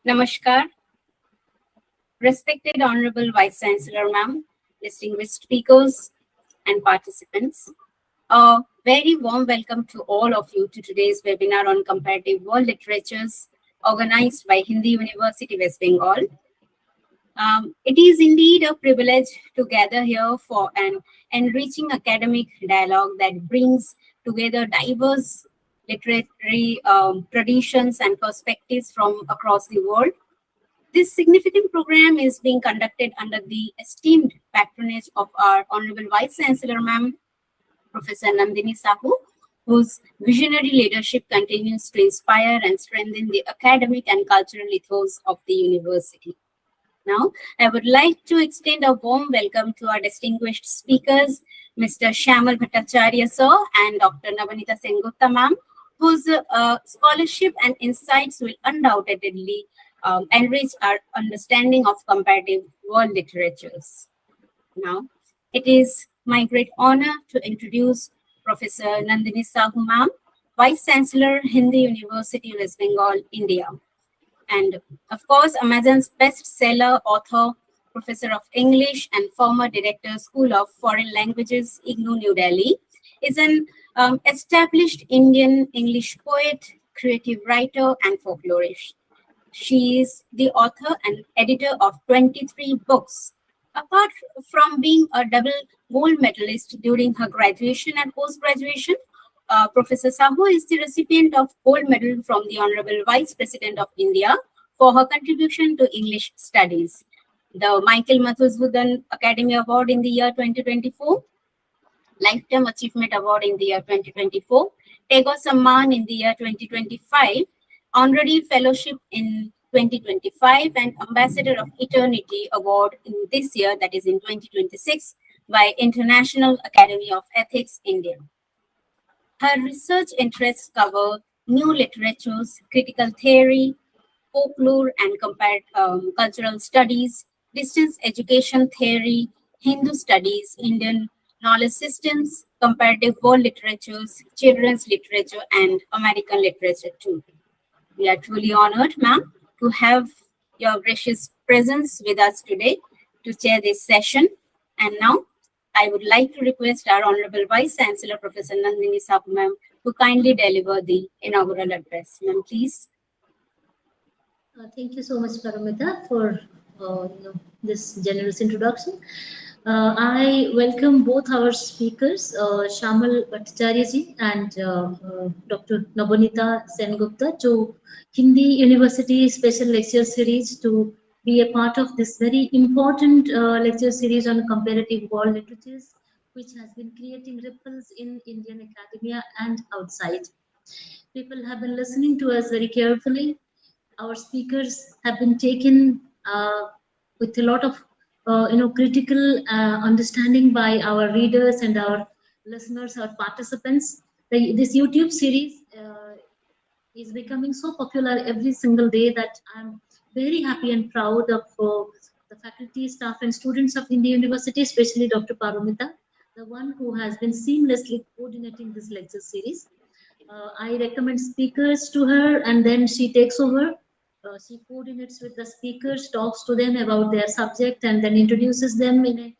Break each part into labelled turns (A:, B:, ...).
A: Namaskar, respected Honorable Vice-chancellor Ma'am, distinguished speakers and participants. A very warm welcome to all of you to today's webinar on comparative world literatures organized by Hindi University West Bengal. It is indeed a privilege to gather here for an enriching academic dialogue that brings together diverse literary traditions and perspectives from across the world. This significant program is being conducted under the esteemed patronage of our Honorable Vice-Chancellor, Ma'am, Professor Nandini Sahu, whose visionary leadership continues to inspire and strengthen the academic and cultural ethos of the university. Now, I would like to extend a warm welcome to our distinguished speakers, Mr. Shyamal Bhattacharya, sir, and Dr. Nabanita Sengupta, ma'am, whose scholarship and insights will undoubtedly enrich our understanding of comparative world literatures. Now, it is my great honor to introduce Professor Nandini Sahu, ma'am, Vice-Chancellor, Hindi University, West Bengal, India. And of course, Amazon's best-seller author, Professor of English and former Director, School of Foreign Languages, IGNOU, New Delhi, is an established Indian English poet, creative writer, and folklorist. She is the author and editor of 23 books. Apart from being a double gold medalist during her graduation and post-graduation, Professor Sahu is the recipient of gold medal from the Honorable Vice President of India for her contribution to English studies. The Michael Madhusudan Academy Award in the year 2024, Lifetime Achievement Award in the year 2024, Tagore Samman in the year 2025, Honorary Fellowship in 2025, and Ambassador of Eternity Award in this year, that is in 2026, by International Academy of Ethics, India. Her research interests cover new literatures, critical theory, folklore and cultural studies, distance education theory, Hindu studies, Indian knowledge systems, comparative world literatures, children's literature, and American literature too. We are truly honored, ma'am, to have your gracious presence with us today to chair this session. And now, I would like to request our Honorable Vice-Chancellor, Professor Nandini Sahu, ma'am, to kindly deliver the inaugural address. Ma'am, please.
B: Thank you so much, Paromita, for this generous introduction. I welcome both our speakers, Shyamal Bhattacharya and Dr. Nabanita Sengupta, to Hindi University Special Lecture Series to be a part of this very important lecture series on comparative world literatures, which has been creating ripples in Indian academia and outside. People have been listening to us very carefully. Our speakers have been taken with a lot of critical understanding by our readers and our listeners, our participants. This YouTube series is becoming so popular every single day that I'm very happy and proud of the faculty, staff, and students of Indian University, especially Dr. Paromita, the one who has been seamlessly coordinating this lecture series. I recommend speakers to her, and then she takes over. She coordinates with the speakers, talks to them about their subject, and then introduces them in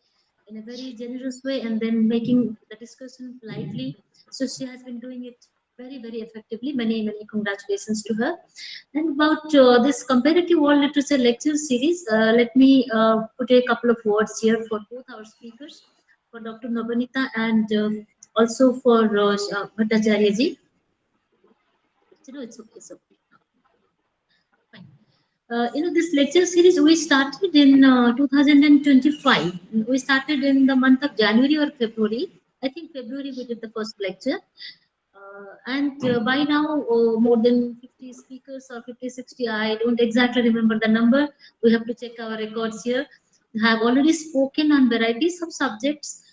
B: a very generous way, and then making the discussion lively. So she has been doing it very, very effectively. Many, many congratulations to her. And about this comparative world literature lecture series, let me put a couple of words here for both our speakers, for Dr. Nabanita and also for Bhattacharya ji. It's okay. So. This lecture series we started in 2025. We started in the month of January or February. I think February we did the first lecture. And by now, more than 50 speakers or 50, 60, I don't exactly remember the number. We have to check our records here. Have already spoken on varieties of subjects,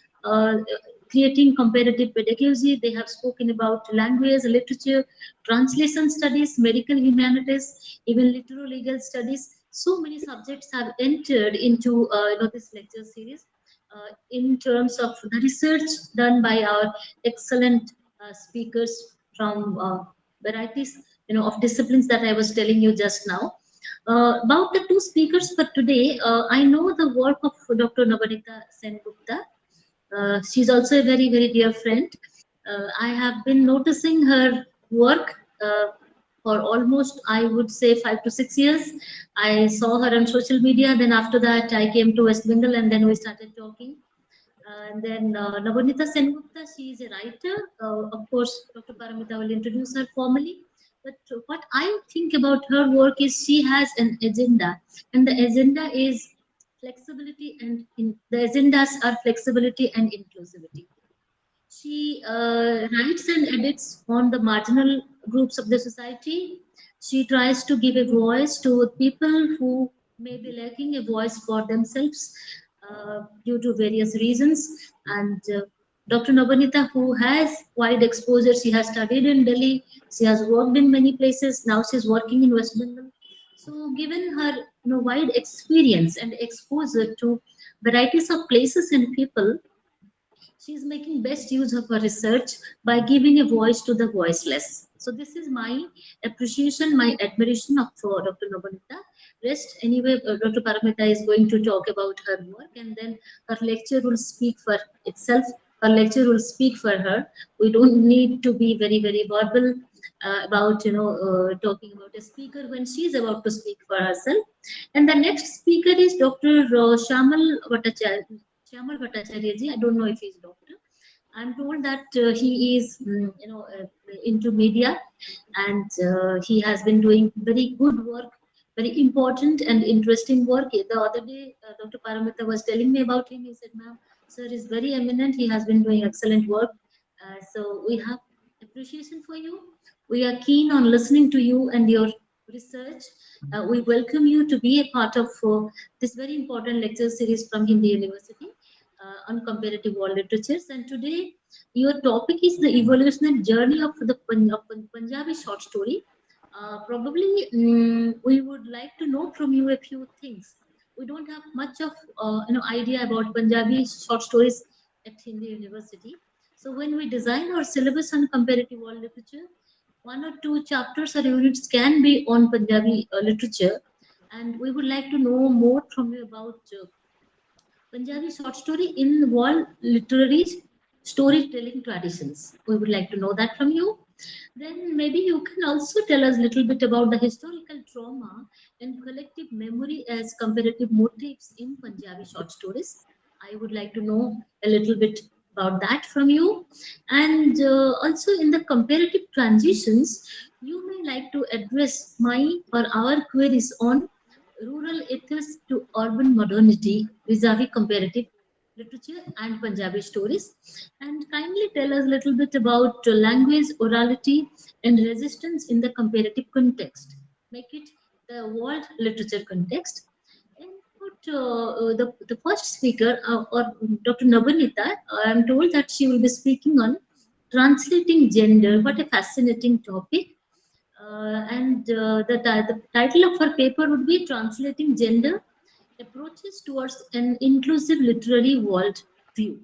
B: creating comparative pedagogy. They have spoken about language, literature, translation studies, medical humanities, even literary-legal studies. So many subjects have entered into this lecture series in terms of the research done by our excellent speakers from varieties of disciplines that I was telling you just now. About the two speakers for today, I know the work of Dr. Nabanita Sengupta. She's also a very, very dear friend. I have been noticing her work for almost, I would say, 5 to 6 years. I saw her on social media. Then after that, I came to West Bengal, and then we started talking. And then Nabanita Sengupta, she is a writer. Of course, Dr. Paromita will introduce her formally. But what I think about her work is she has an agenda, and the agenda is flexibility, and the agendas are flexibility and inclusivity. She writes and edits on the marginal groups of the society. She tries to give a voice to people who may be lacking a voice for themselves due to various reasons. And Dr. Nabanita, who has wide exposure, she has studied in Delhi, she has worked in many places, now she's working in West Bengal. So, given her wide experience and exposure to varieties of places and people, she is making best use of her research by giving a voice to the voiceless. So this is my appreciation, my admiration of Dr. Nabanita. Rest anyway, Dr. Paramita is going to talk about her work, and then her lecture will speak for itself. Her lecture will speak for her. We don't need to be very, very verbal about talking about a speaker when she is about to speak for herself. And the next speaker is Dr. Shyamal Bhattacharya. Shyamal Bhattacharya ji. I don't know if he's doctor. I'm told that he is, into media, and he has been doing very good work, very important and interesting work. The other day, Dr. Paramita was telling me about him. He said, "Ma'am, sir is very eminent. He has been doing excellent work." So we have appreciation for you. We are keen on listening to you and your research. We welcome you to be a part of this very important lecture series from Hindi University on comparative world literatures. And today, your topic is the evolutionary journey of the Punjabi short story. Probably, we would like to know from you a few things. We don't have much of idea about Punjabi short stories at Hindi University. So when we design our syllabus on comparative world literature, one or two chapters or units can be on Punjabi literature, and we would like to know more from you about Punjabi short story in world literary storytelling traditions. We would like to know that from you. Then maybe you can also tell us a little bit about the historical trauma and collective memory as comparative motifs in Punjabi short stories. I would like to know a little bit about that from you. And also in the comparative transitions, you may like to address my or our queries on rural ethos to urban modernity vis-a-vis comparative literature and Punjabi stories. And kindly tell us a little bit about language, orality, and resistance in the comparative context. Make it the world literature context. And the first speaker, or Dr. Nabanita, I am told that she will be speaking on translating gender. What a fascinating topic. The title of her paper would be Translating Gender Approaches Towards an Inclusive Literary World View.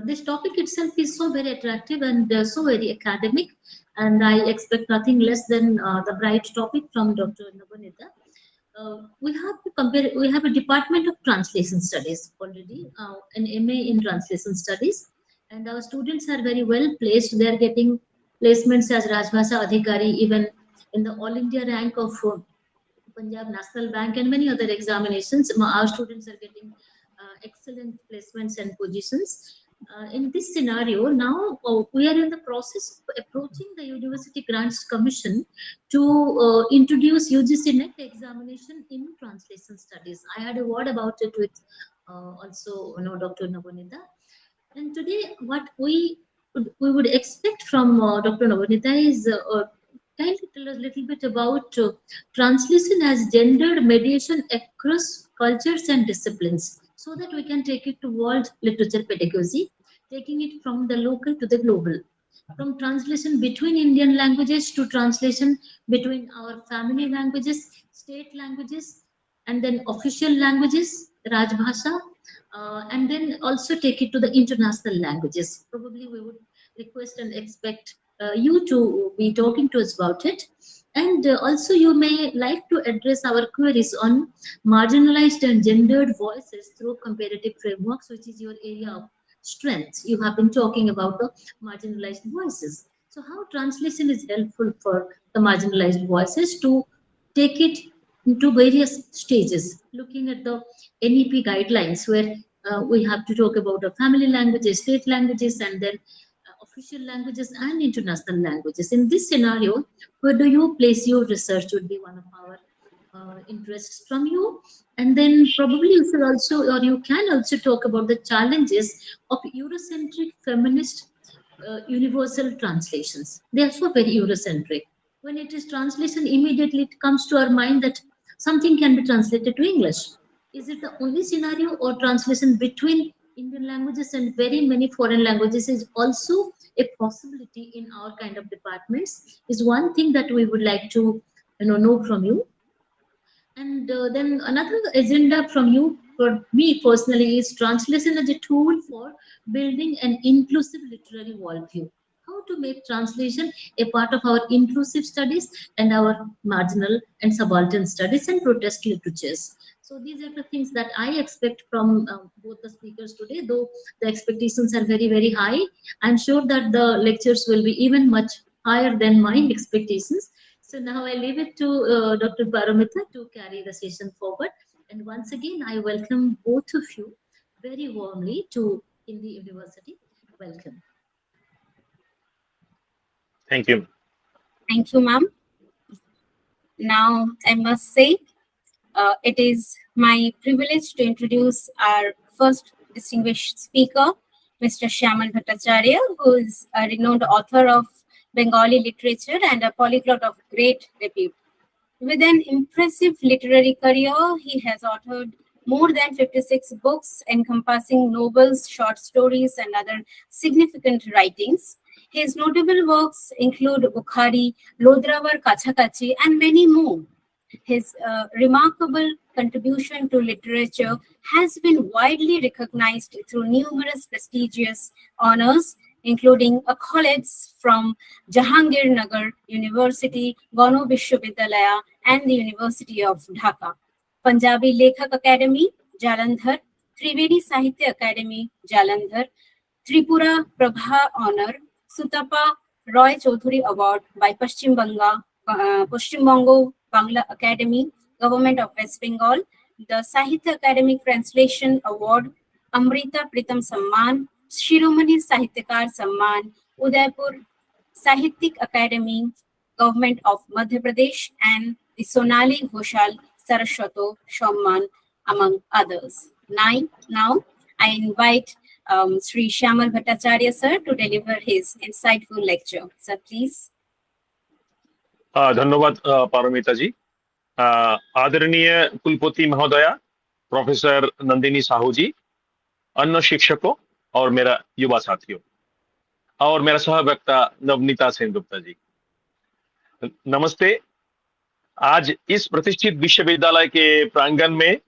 B: This topic itself is so very attractive and so very academic, and I expect nothing less than the bright topic from Dr. Nabanita. We have to compare. We have a department of translation studies already, an MA in translation studies, and our students are very well placed. They are getting placements as Rajbhasha Adhikari, even in the All India rank of Punjab National Bank and many other examinations. Our students are getting excellent placements and positions. In this scenario, now we are in the process of approaching the University Grants Commission to introduce UGC NET examination in translation studies. I had a word about it with also Dr. Nabanita. And today, what we would expect from Dr. Nabanita is kindly tell us a little bit about translation as gendered mediation across cultures and disciplines, so that we can take it to world literature pedagogy, taking it from the local to the global, from translation between Indian languages to translation between our family languages, state languages, and then official languages, Rajbhasha, and then also take it to the international languages. Probably we would request and expect you to be talking to us about it. And also, you may like to address our queries on marginalized and gendered voices through comparative frameworks, which is your area of strength. You have been talking about the marginalized voices. So, how translation is helpful for the marginalized voices to take it into various stages, looking at the NEP guidelines, where we have to talk about the family languages, state languages, and then official languages and international languages. In this scenario, where do you place your research would be one of our interests from you. And then probably you should also, or you can also talk about the challenges of Eurocentric feminist universal translations. They are so very Eurocentric. When it is translation, immediately it comes to our mind that something can be translated to English. Is it the only scenario, or translation between Indian languages and very many foreign languages is also a possibility in our kind of departments? Is one thing that we would like to know from you. And then another agenda from you for me personally is translation as a tool for building an inclusive literary worldview. How to make translation a part of our inclusive studies and our marginal and subaltern studies and protest literatures. So these are the things that I expect from both the speakers today, though the expectations are very, very high. I'm sure that the lectures will be even much higher than my expectations. So now I leave it to Dr. Paromita to carry the session forward. And once again, I welcome both of you very warmly to Hindi University. Welcome.
C: Thank you.
A: Thank you, ma'am. Now, I must say, it is my privilege to introduce our first distinguished speaker, Mr. Shyamal Bhattacharya, who is a renowned author of Bengali literature and a polyglot of great repute. With an impressive literary career, he has authored more than 56 books encompassing novels, short stories, and other significant writings. His notable works include Bukhari, Lodravar Kachakachi, and many more. His remarkable contribution to literature has been widely recognized through numerous prestigious honors, including accolades from Jahangirnagar University, Gano Vishwavidyalaya, and the University of Dhaka. Punjabi Lekhak Academy, Jalandhar, Trivedi Sahitya Academy, Jalandhar, Tripura Prabha Honor, Sutapa Roy Chaudhuri Award by Paschim Bongo Bangla Academy, Government of West Bengal, the Sahitya Academic Translation Award, Amrita Pritam Samman, Shiromani Sahityakar Samman, Udaipur Sahityak Academy, Government of Madhya Pradesh, and the Sonali Ghoshal Saraswato Samman, among others. Now I invite Shri Shyamal Bhattacharya sir to deliver his insightful lecture. Sir, please.
C: धन्यवाद पारोमिता जी। आदरणीय कुलपति महोदया, professor Nandini Sahu जी, अन्य शिक्षकों और मेरा युवा साथियों और मेरा सहवक्ता नवनीता सेनगुप्ता जी, नमस्ते। आज इस प्रतिष्ठित विश्वविद्यालय के प्रांगण में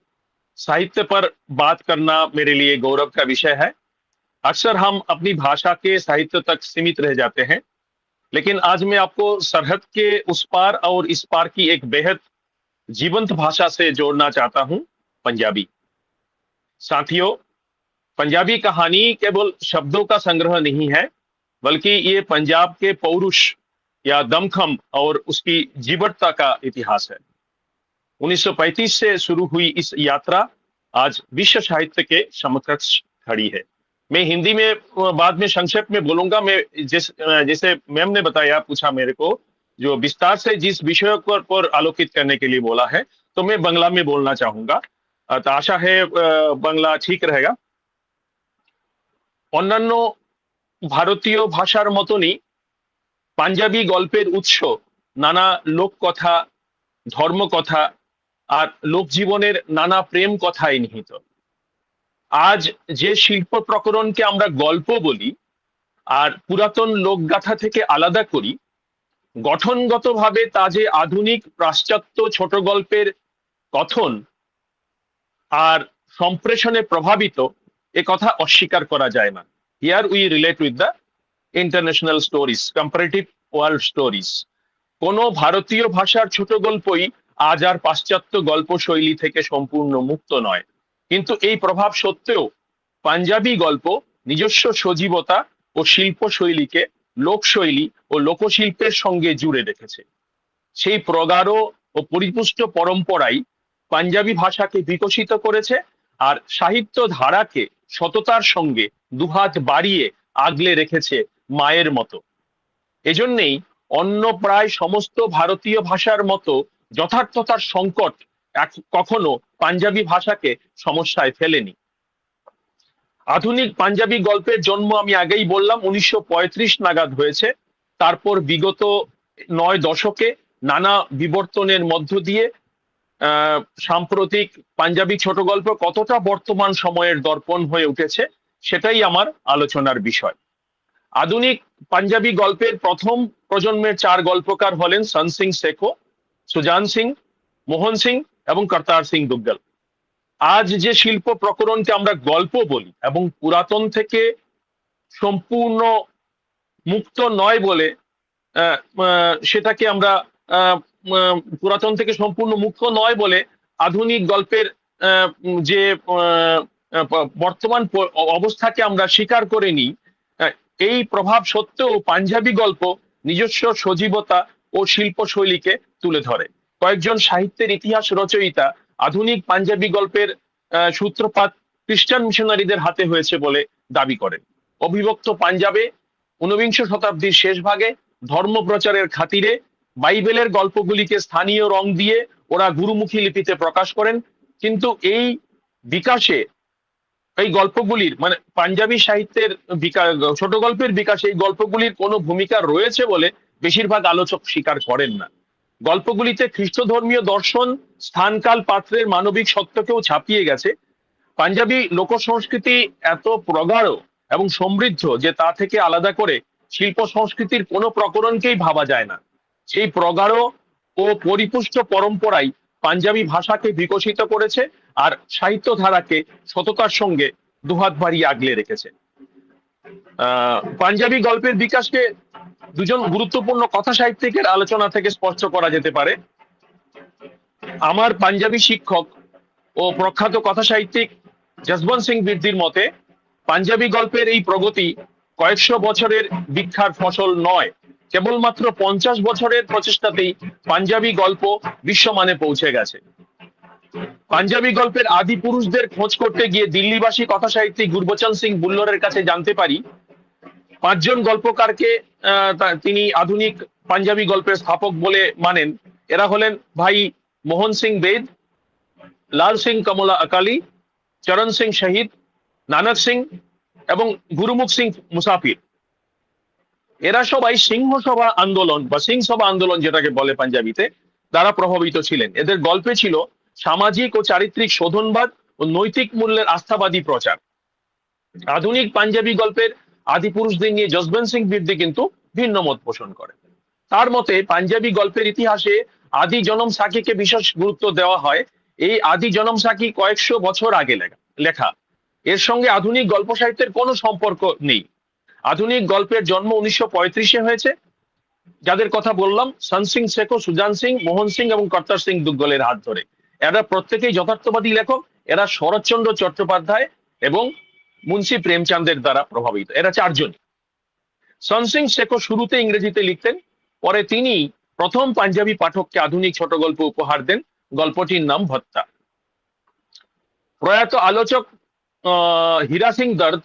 C: साहित्य पर बात करना मेरे लिए गौरव का विषय है। अक्सर हम अपनी भाषा के साहित्य तक सीमित रह जाते हैं, लेकिन आज मैं आपको सरहद के उस पार और इस पार की एक बेहद जीवंत भाषा से जोड़ना चाहता हूं, पंजाबी। साथियों, पंजाबी कहानी केवल शब्दों का संग्रह नहीं है, बल्कि ये पंजाब के पौरुष या दमखम और उसकी जीवटता का इतिहास है। 1935 से शुरू हुई इस यात्रा आज विश्व साहित्य के समकक्ष खड़ी है। मैं हिंदी में बाद में संक्षेप में बोलूंगा। मैं जैसे मैम ने बताया, पूछा मेरे को, जो विस्तार से जिस विषय पर आलोकित करने के लिए बोला है, तो मैं बांग्ला में बोलना चाहूंगा। तो आशा है बांग्ला ठीक रहेगा। অন্যান্য ভারতীয় ভাষার মতনই পাঞ্জাবি গল্পের উৎস নানা লোককথা, ধর্মকথা আর লোকজীবনের নানা প্রেম কথায় নিহিত। আজ যে শিল্প প্রকরণকে আমরা গল্প বলি আর পুরাতন লোকগাথা থেকে আলাদা করি, গঠনগতভাবে তা যে আধুনিক পাশ্চাত্য ছোট গল্পের কথন আর সম্প্রেষণে প্রভাবিত, এ কথা অস্বীকার করা যায় না। Here we relate with the international stories, comparative world stories. কোনো ভারতীয় ভাষার ছোট গল্পই আজ আর পাশ্চাত্য গল্প শৈলী থেকে সম্পূর্ণ মুক্ত নয়, কিন্তু এই প্রভাব সত্ত্বেও পাঞ্জাবি গল্প নিজস্ব সজীবতা ও শিল্পশৈলীকে লোকশৈলী ও লোকশিল্পের সঙ্গে জুড়ে রেখেছে। সেই প্রগাঢ় ও পরিপুষ্ট পরম্পরাই পাঞ্জাবি ভাষাকে বিকশিত করেছে আর সাহিত্য ধারাকে সততার সঙ্গে দুহাত বাড়িয়ে আগলে রেখেছে মায়ের মতো। এজন্যেই অন্য প্রায় সমস্ত ভারতীয় ভাষার মতো যথার্থতার সংকট কখনো পাঞ্জাবি ভাষাকে সমস্যায় ফেলেনি। আধুনিক পাঞ্জাবি গল্পের জন্ম আমি আগেই বললাম 1935 নাগাদ হয়েছে। তারপর বিগত 9 দশকে নানা বিবর্তনের মধ্য দিয়ে সাম্প্রতিক পাঞ্জাবি ছোট গল্প কতটা বর্তমান সময়ের দর্পণ হয়ে উঠেছে সেটাই আমার আলোচনার বিষয়। আধুনিক পাঞ্জাবি গল্পের প্রথম প্রজন্মের 4 গল্পকার হলেন সন সিং শেখো, সুজান সিং, মোহন সিং এবং করতার সিং দুগ্গল। আজ যে শিল্প প্রকরণকে আমরা গল্প বলি এবং পুরাতন থেকে সম্পূর্ণ মুক্ত নয় বলে সেটাকে আমরা পুরাতন থেকে সম্পূর্ণ মুক্ত নয় বলে আধুনিক গল্পের যে বর্তমান অবস্থাকে আমরা স্বীকার করে নিই, এই প্রভাব সত্ত্বেও পাঞ্জাবি গল্প নিজস্ব সজীবতা ও শিল্পশৈলীকে তুলে ধরে। কয়েকজন সাহিত্যের ইতিহাস রচয়িতা আধুনিক পাঞ্জাবি গল্পের সূত্রপাত খ্রিস্টান মিশনারিদের হাতে হয়েছে বলে দাবি করেন। অবিভক্ত পাঞ্জাবে 19 শতাব্দীর শেষ ভাগে ধর্ম প্রচারের খাতিরে বাইবেলের গল্পগুলিকে স্থানীয় রং দিয়ে ওরা গুরুমুখী লিপিতে প্রকাশ করেন, কিন্তু এই বিকাশে এই গল্পগুলির মানে পাঞ্জাবি সাহিত্যের ছোট গল্পের বিকাশে এই গল্পগুলির কোনো ভূমিকা রয়েছে বলে বেশিরভাগ আলোচক স্বীকার করেন না। গল্পগুলিতে খ্রিস্ট ধর্মীয় দর্শন, স্থানকাল পাত্রের মানবিক সত্যকেও ছাপিয়ে গেছে। পাঞ্জাবি লোক সংস্কৃতি এত প্রগাঢ় এবং সমৃদ্ধ যে তা থেকে আলাদা করে শিল্প সংস্কৃতির কোনো প্রকরণকেই ভাবা যায় না। সেই প্রগাঢ় ও পরিপুষ্ট পরম্পরাই পাঞ্জাবি ভাষাকে বিকশিত করেছে আর সাহিত্য ধারাকে সততার সঙ্গে দুহাত বাড়িয়ে আগলে রেখেছে। পাঞ্জাবি গল্পের বিকাশকে দুজন গুরুত্বপূর্ণ কথা সাহিত্যিকের আলোচনা থেকে স্পষ্ট করা যেতে পারে। আমার পাঞ্জাবি শিক্ষক ও প্রখ্যাত কথা সাহিত্যিক জসবন্ত সিং বিদ্দির মতে পাঞ্জাবি গল্পের এই প্রগতি কয়েকশো বছরের দীক্ষার ফসল নয়, কেবলমাত্র 50 বছরের প্রচেষ্টাতেই পাঞ্জাবি গল্প বিশ্বমানে পৌঁছে গেছে। পাঞ্জাবি গল্পের আদি পুরুষদের খোঁজ করতে গিয়ে দিল্লিবাসী কথা সাহিত্যিক গুরবচন সিং বুল্লরের কাছে জানতে পারি 5 জন গল্পকারকে তিনি আধুনিক পাঞ্জাবি গল্পের স্থাপক বলে মানেন। এরা হলেন ভাই মোহন সিং বেদ, লাল সিং কমলা আকালি, চরণ সিং শহীদ, নানক সিং এবং গুরুমুখ সিং মুসাফির। এরা সবাই সিংহ সভা আন্দোলন বা সিং সভা আন্দোলন যেটাকে বলে পাঞ্জাবিতে দ্বারা প্রভাবিত ছিলেন। এদের গল্পে ছিল সামাজিক ও চারিত্রিক শোধনবাদ ও নৈতিক মূল্যের আস্থাবাদী প্রচার। আধুনিক পাঞ্জাবি গল্পের আদি পুরুষদের নিয়ে জসবন্ত সিং বিদ্দি কিন্তু ভিন্ন মত পোষণ করেন। তার মতে পাঞ্জাবি গল্পের ইতিহাসে আদি জনম সাকিকে বিশেষ গুরুত্ব দেওয়া হয়। এই আদি জনম সাকি কয়েকশো বছর আগে লেখা, এর সঙ্গে আধুনিক গল্প সাহিত্যের কোনো সম্পর্ক নেই। আধুনিক গল্পের জন্ম 1935-এ হয়েছে। যাদের কথা বললাম সন সিং শেখো, সুজান সিং, মোহন সিং এবং করতার সিং দুগ্গলের হাত ধরে। এরা প্রত্যেকেই যথার্থবাদী লেখক। এরা শরৎচন্দ্র চট্টোপাধ্যায় এবং মুন্সি প্রেমচাঁদের দ্বারা প্রভাবিত। এরা 4 জন। সন সিং শেখো শুরুতে ইংরেজিতে লিখতেন, পরে তিনি প্রথম পাঞ্জাবি পাঠককে আধুনিক ছোট গল্প উপহার দেন। গল্পটির নাম ভত্তা। প্রয়াত আলোচক হীরা সিং দর্দ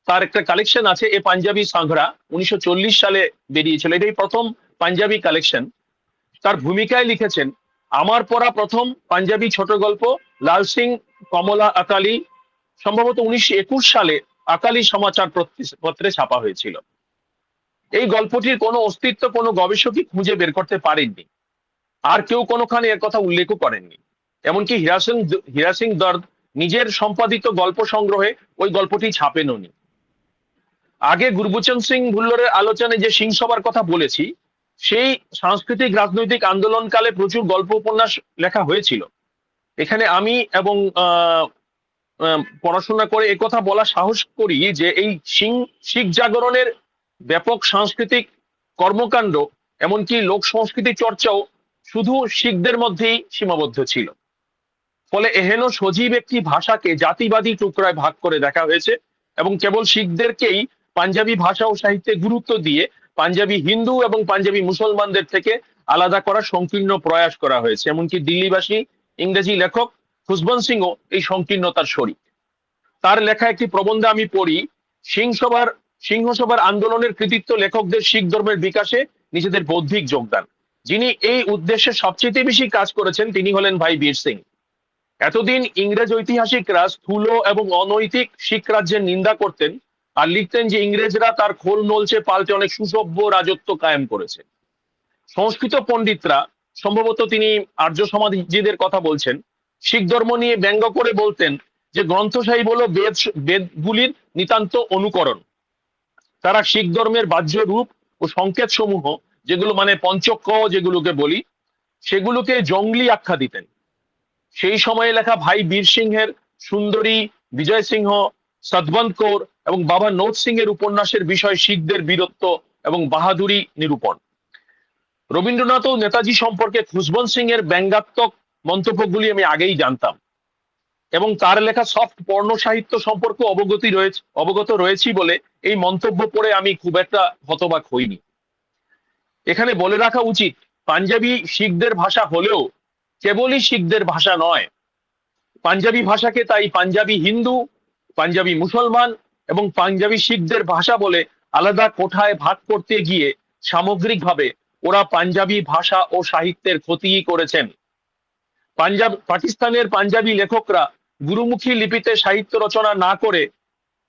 C: তার একটা কালেকশন আছে এ পাঞ্জাবি সাংঘরা, 1940 সালে বেরিয়েছিল। এটাই প্রথম পাঞ্জাবি কালেকশন। তার ভূমিকায় লিখেছেন, আমার পড়া প্রথম পাঞ্জাবি ছোট গল্প লাল সিং কমলা আকালি সম্ভবত 1921 সালে আকালি সমাচার পত্রে ছাপা হয়েছিল। এই গল্পটির কোনো অস্তিত্ব কোনো গবেষকই খুঁজে বের করতে পারেননি, আর কেউ কোনোখানে এর কথা উল্লেখও করেননি। এমনকি হীরা সিং দর্দ নিজের সম্পাদিত গল্প সংগ্রহে ওই গল্পটি ছাপেননি। আগে গুরবচন সিং ভুল্লরের আলোচনায় যে সিং সভার কথা বলেছি, সেই সাংস্কৃতিক রাজনৈতিক আন্দোলনকালে প্রচুর গল্প উপন্যাস লেখা হয়েছিল। এখানে আমি এবং পড়াশোনা করে একথা বলা সাহস করি যে এই শিখ জাগরণের ব্যাপক সাংস্কৃতিক কর্মকাণ্ড এমনকি লোক সংস্কৃতি চর্চাও শুধু শিখদের মধ্যেই সীমাবদ্ধ ছিল। ফলে এহেন সজীব একটি ভাষাকে জাতিবাদী টুকরায় ভাগ করে দেখা হয়েছে এবং কেবল শিখদেরকেই পাঞ্জাবি ভাষা ও সাহিত্যে গুরুত্ব দিয়ে পাঞ্জাবি হিন্দু এবং পাঞ্জাবি মুসলমানদের থেকে আলাদা করার সংকীর্ণ প্রয়াস করা হয়েছে। এমনকি দিল্লিবাসী ইংরেজি লেখক খুশবন্ত সিংও এই সংকীর্ণতার শরিক। তার লেখা একটি প্রবন্ধে আমি পড়ি, সিংহসভার আন্দোলনের কৃতিত্ব লেখকদের শিখ ধর্মের বিকাশে নিজেদের বৌদ্ধিক যোগদান। যিনি এই উদ্দেশ্যে সবচেয়ে বেশি কাজ করেছেন তিনি হলেন ভাই বীর সিং। এতদিন ইংরেজ ঐতিহাসিকরা স্থূল এবং অনৈতিক শিখ রাজ্যের নিন্দা করতেন আর লিখতেন যে ইংরেজরা তার খোল নলচে পাল্টে অনেক সুসভ্য রাজত্ব কায়েম করেছে। সংস্কৃত পণ্ডিতরা, সম্ভবত তিনি আর্য সমাজীদের কথা বলছেন, শিখ ধর্ম নিয়ে ব্যঙ্গ করে বলতেন যে গ্রন্থ সাহিব হলো বেদগুলির নিতান্ত অনুকরণ। তারা শিখ ধর্মের বাহ্য রূপ ও সংকেত সমূহ, যেগুলো মানে পঞ্চক যেগুলোকে বলি, সেগুলোকে জঙ্গলি আখ্যা দিতেন। সেই সময়ে লেখা ভাই বীর সিংহের সুন্দরী, বিজয় সিংহ, সতবন্ত কৌর এবং বাবা নৌত সিং এর উপন্যাসের বিষয় শিখদের বীরত্ব এবং বাহাদুরি নিরূপণ। রবীন্দ্রনাথ ও নেতাজি সম্পর্কে খুশবন্ত সিং এর ব্যঙ্গাত্মক মন্তব্যগুলি আমি আগেই জানতাম এবং তার লেখা সফট পর্ণ সাহিত্য সম্পর্কে অবগত রয়েছি বলে এই মন্তব্য পড়ে আমি খুব একটা হতবাক হইনি। এখানে বলে রাখা উচিত, পাঞ্জাবি শিখদের ভাষা হলেও কেবলই শিখদের ভাষা নয়। পাঞ্জাবি ভাষাকে তাই পাঞ্জাবি হিন্দু, পাঞ্জাবি মুসলমান এবং পাঞ্জাবি শিখদের ভাষা বলে আলাদা কোঠায় ভাগ করতে গিয়ে সামগ্রিকভাবে ওরা পাঞ্জাবি ভাষা ও সাহিত্যের ক্ষতিই করেছেন। পাকিস্তানের পাঞ্জাবি লেখকরা গুরুমুখী লিপিতে সাহিত্য রচনা না করে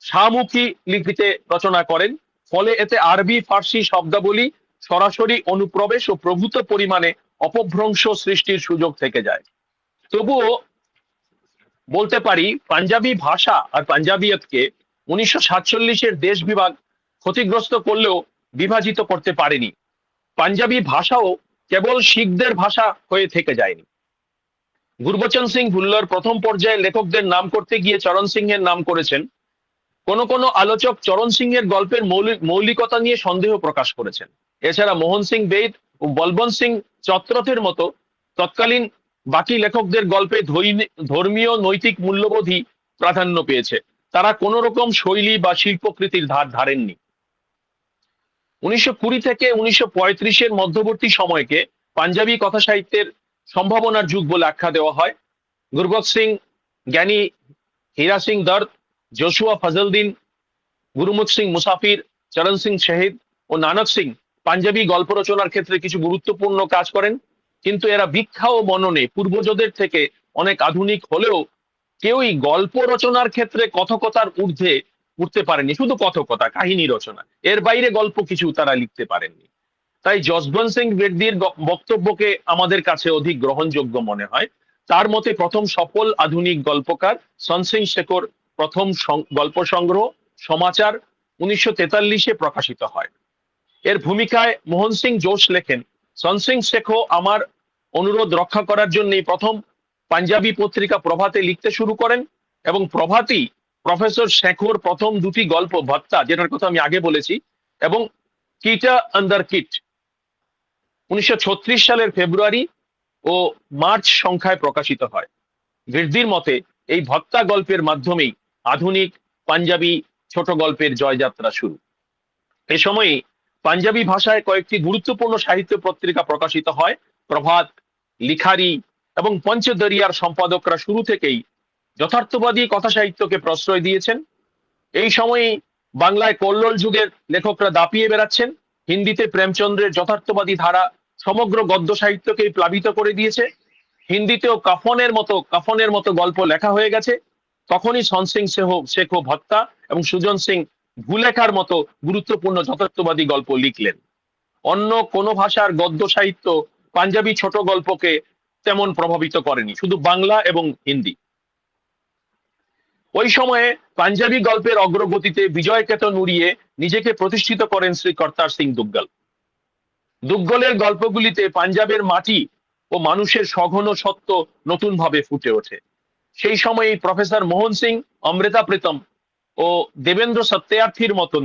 C: শাহমুখী লিপিতে রচনা করেন, ফলে এতে আরবি ফার্সি শব্দাবলী সরাসরি অনুপ্রবেশ ও প্রভূত পরিমাণে অপভ্রংশ সৃষ্টির সুযোগ থেকে যায়। তবুও বলতে পারি পাঞ্জাবি ভাষা আর পাঞ্জাবিয়তকে 1947-এর দেশ বিভাগ ক্ষতিগ্রস্ত করলেও বিভাজিত করতে পারেনি। পাঞ্জাবি ভাষাও কেবল শিখদের ভাষা হয়ে থেকে যায়নি। গুরবচন সিং ভুল্লার প্রথম পর্যায়ে লেখকদের নাম করতে গিয়ে চরণ সিংহের নাম করেছেন। কোন আলোচক চরণ সিংহের গল্পের মৌলিকতা নিয়ে সন্দেহ প্রকাশ করেছেন। এছাড়া মোহন সিং বেদ ও বলবন্ত সিং চত্রথের মতো তৎকালীন বাকি লেখকদের গল্পে ধর্মীয় নৈতিক মূল্যবোধই প্রাধান্য পেয়েছে। তারা কোন রকম শৈলী বা শিল্পকৃতির ধার ধারেননি। 1920 থেকে 1935-এর মধ্যবর্তী সময়কে পাঞ্জাবি কথা সাহিত্যের সম্ভাবনার যুগ বলে আখ্যা দেওয়া হয়। গুরবক্ত সিং, জ্ঞানী হীরা সিং দর্দ, জোশুয়া ফজলদ্দিন, গুরুমুখ সিং মুসাফির, চরণ সিং শহীদ ও নানক সিং পাঞ্জাবি গল্প রচনার ক্ষেত্রে কিছু গুরুত্বপূর্ণ কাজ করেন, কিন্তু এরা ভিক্ষা ও মননে পূর্বজদের থেকে অনেক আধুনিক হলেও কেউই গল্প রচনার ক্ষেত্রে কথকতার ঊর্ধ্বে উঠতে পারেনি। শুধু কথকতা, কাহিনী রচনা, এর বাইরে গল্প কিছু তারা লিখতে পারেননি। তাই যশবন্ত সিং বেদীর বক্তব্যকে আমাদের কাছে অধিক গ্রহণযোগ্য মনে হয়। তার মতে প্রথম সফল আধুনিক গল্পকার সনসিং শেখর প্রথম গল্প সংগ্রহ সমাচার 1943-এ প্রকাশিত হয়। এর ভূমিকায় মোহন সিং জোশ লেখেন, সনসিং শেখো আমার অনুরোধ রক্ষা করার জন্যই প্রথম পাঞ্জাবি পত্রিকা প্রভাতে লিখতে শুরু করেন এবং প্রভাতী প্রফেসর শেখর প্রথম দুটি গল্প ভত্তা, যেটার কথা আমি আগে বলেছি, এবং কিটা আন্দার কিট 1936 সালের ফেব্রুয়ারি ও মার্চ সংখ্যায় প্রকাশিত হয়। বৃদ্ধির মতে এই ভত্তা গল্পের মাধ্যমেই আধুনিক পাঞ্জাবি ছোট গল্পের জয়যাত্রা শুরু। এ সময়ে পাঞ্জাবি ভাষায় কয়েকটি গুরুত্বপূর্ণ সাহিত্য পত্রিকা প্রকাশিত হয়। প্রভাত, লিখারি এবং পঞ্চদরিয়ার সম্পাদকরা শুরু থেকেই যথার্থবাদী কথা সাহিত্যকে প্রশ্রয় দিয়েছেন। এই সময়ে বাংলায় কল্লোল যুগের লেখকরা দাপিয়ে বেড়াচ্ছেন। হিন্দিতে প্রেমচন্দ্রের যথার্থবাদী ধারা সমগ্র গদ্য সাহিত্যকেই প্লাবিত করে দিয়েছে। হিন্দিতেও কাফনের মতো গল্প লেখা হয়ে গেছে। তখনই সনসিং শেখো ভত্তা এবং সুজন সিং ভুলেখার মতো গুরুত্বপূর্ণ যথার্থবাদী গল্প লিখলেন। অন্য কোনো ভাষার গদ্য সাহিত্য পাঞ্জাবি ছোট গল্পকে তেমন প্রভাবিত করেনি, শুধু বাংলা এবং হিন্দি। ওই সময়ে পাঞ্জাবি গল্পের অগ্রগতিতে বিজয় কেতন উড়িয়ে নিজেকে প্রতিষ্ঠিত করেন শ্রী কর্তার সিং দুগ্গল। দুগ্গলের গল্পগুলিতে পাঞ্জাবের মাটি ও মানুষের সঘন সত্য নতুনভাবে ফুটে ওঠে। সেই সময়ে প্রফেসর মোহন সিং, অমৃতা প্রীতম ও দেবেন্দ্র সত্যার্থীর মতন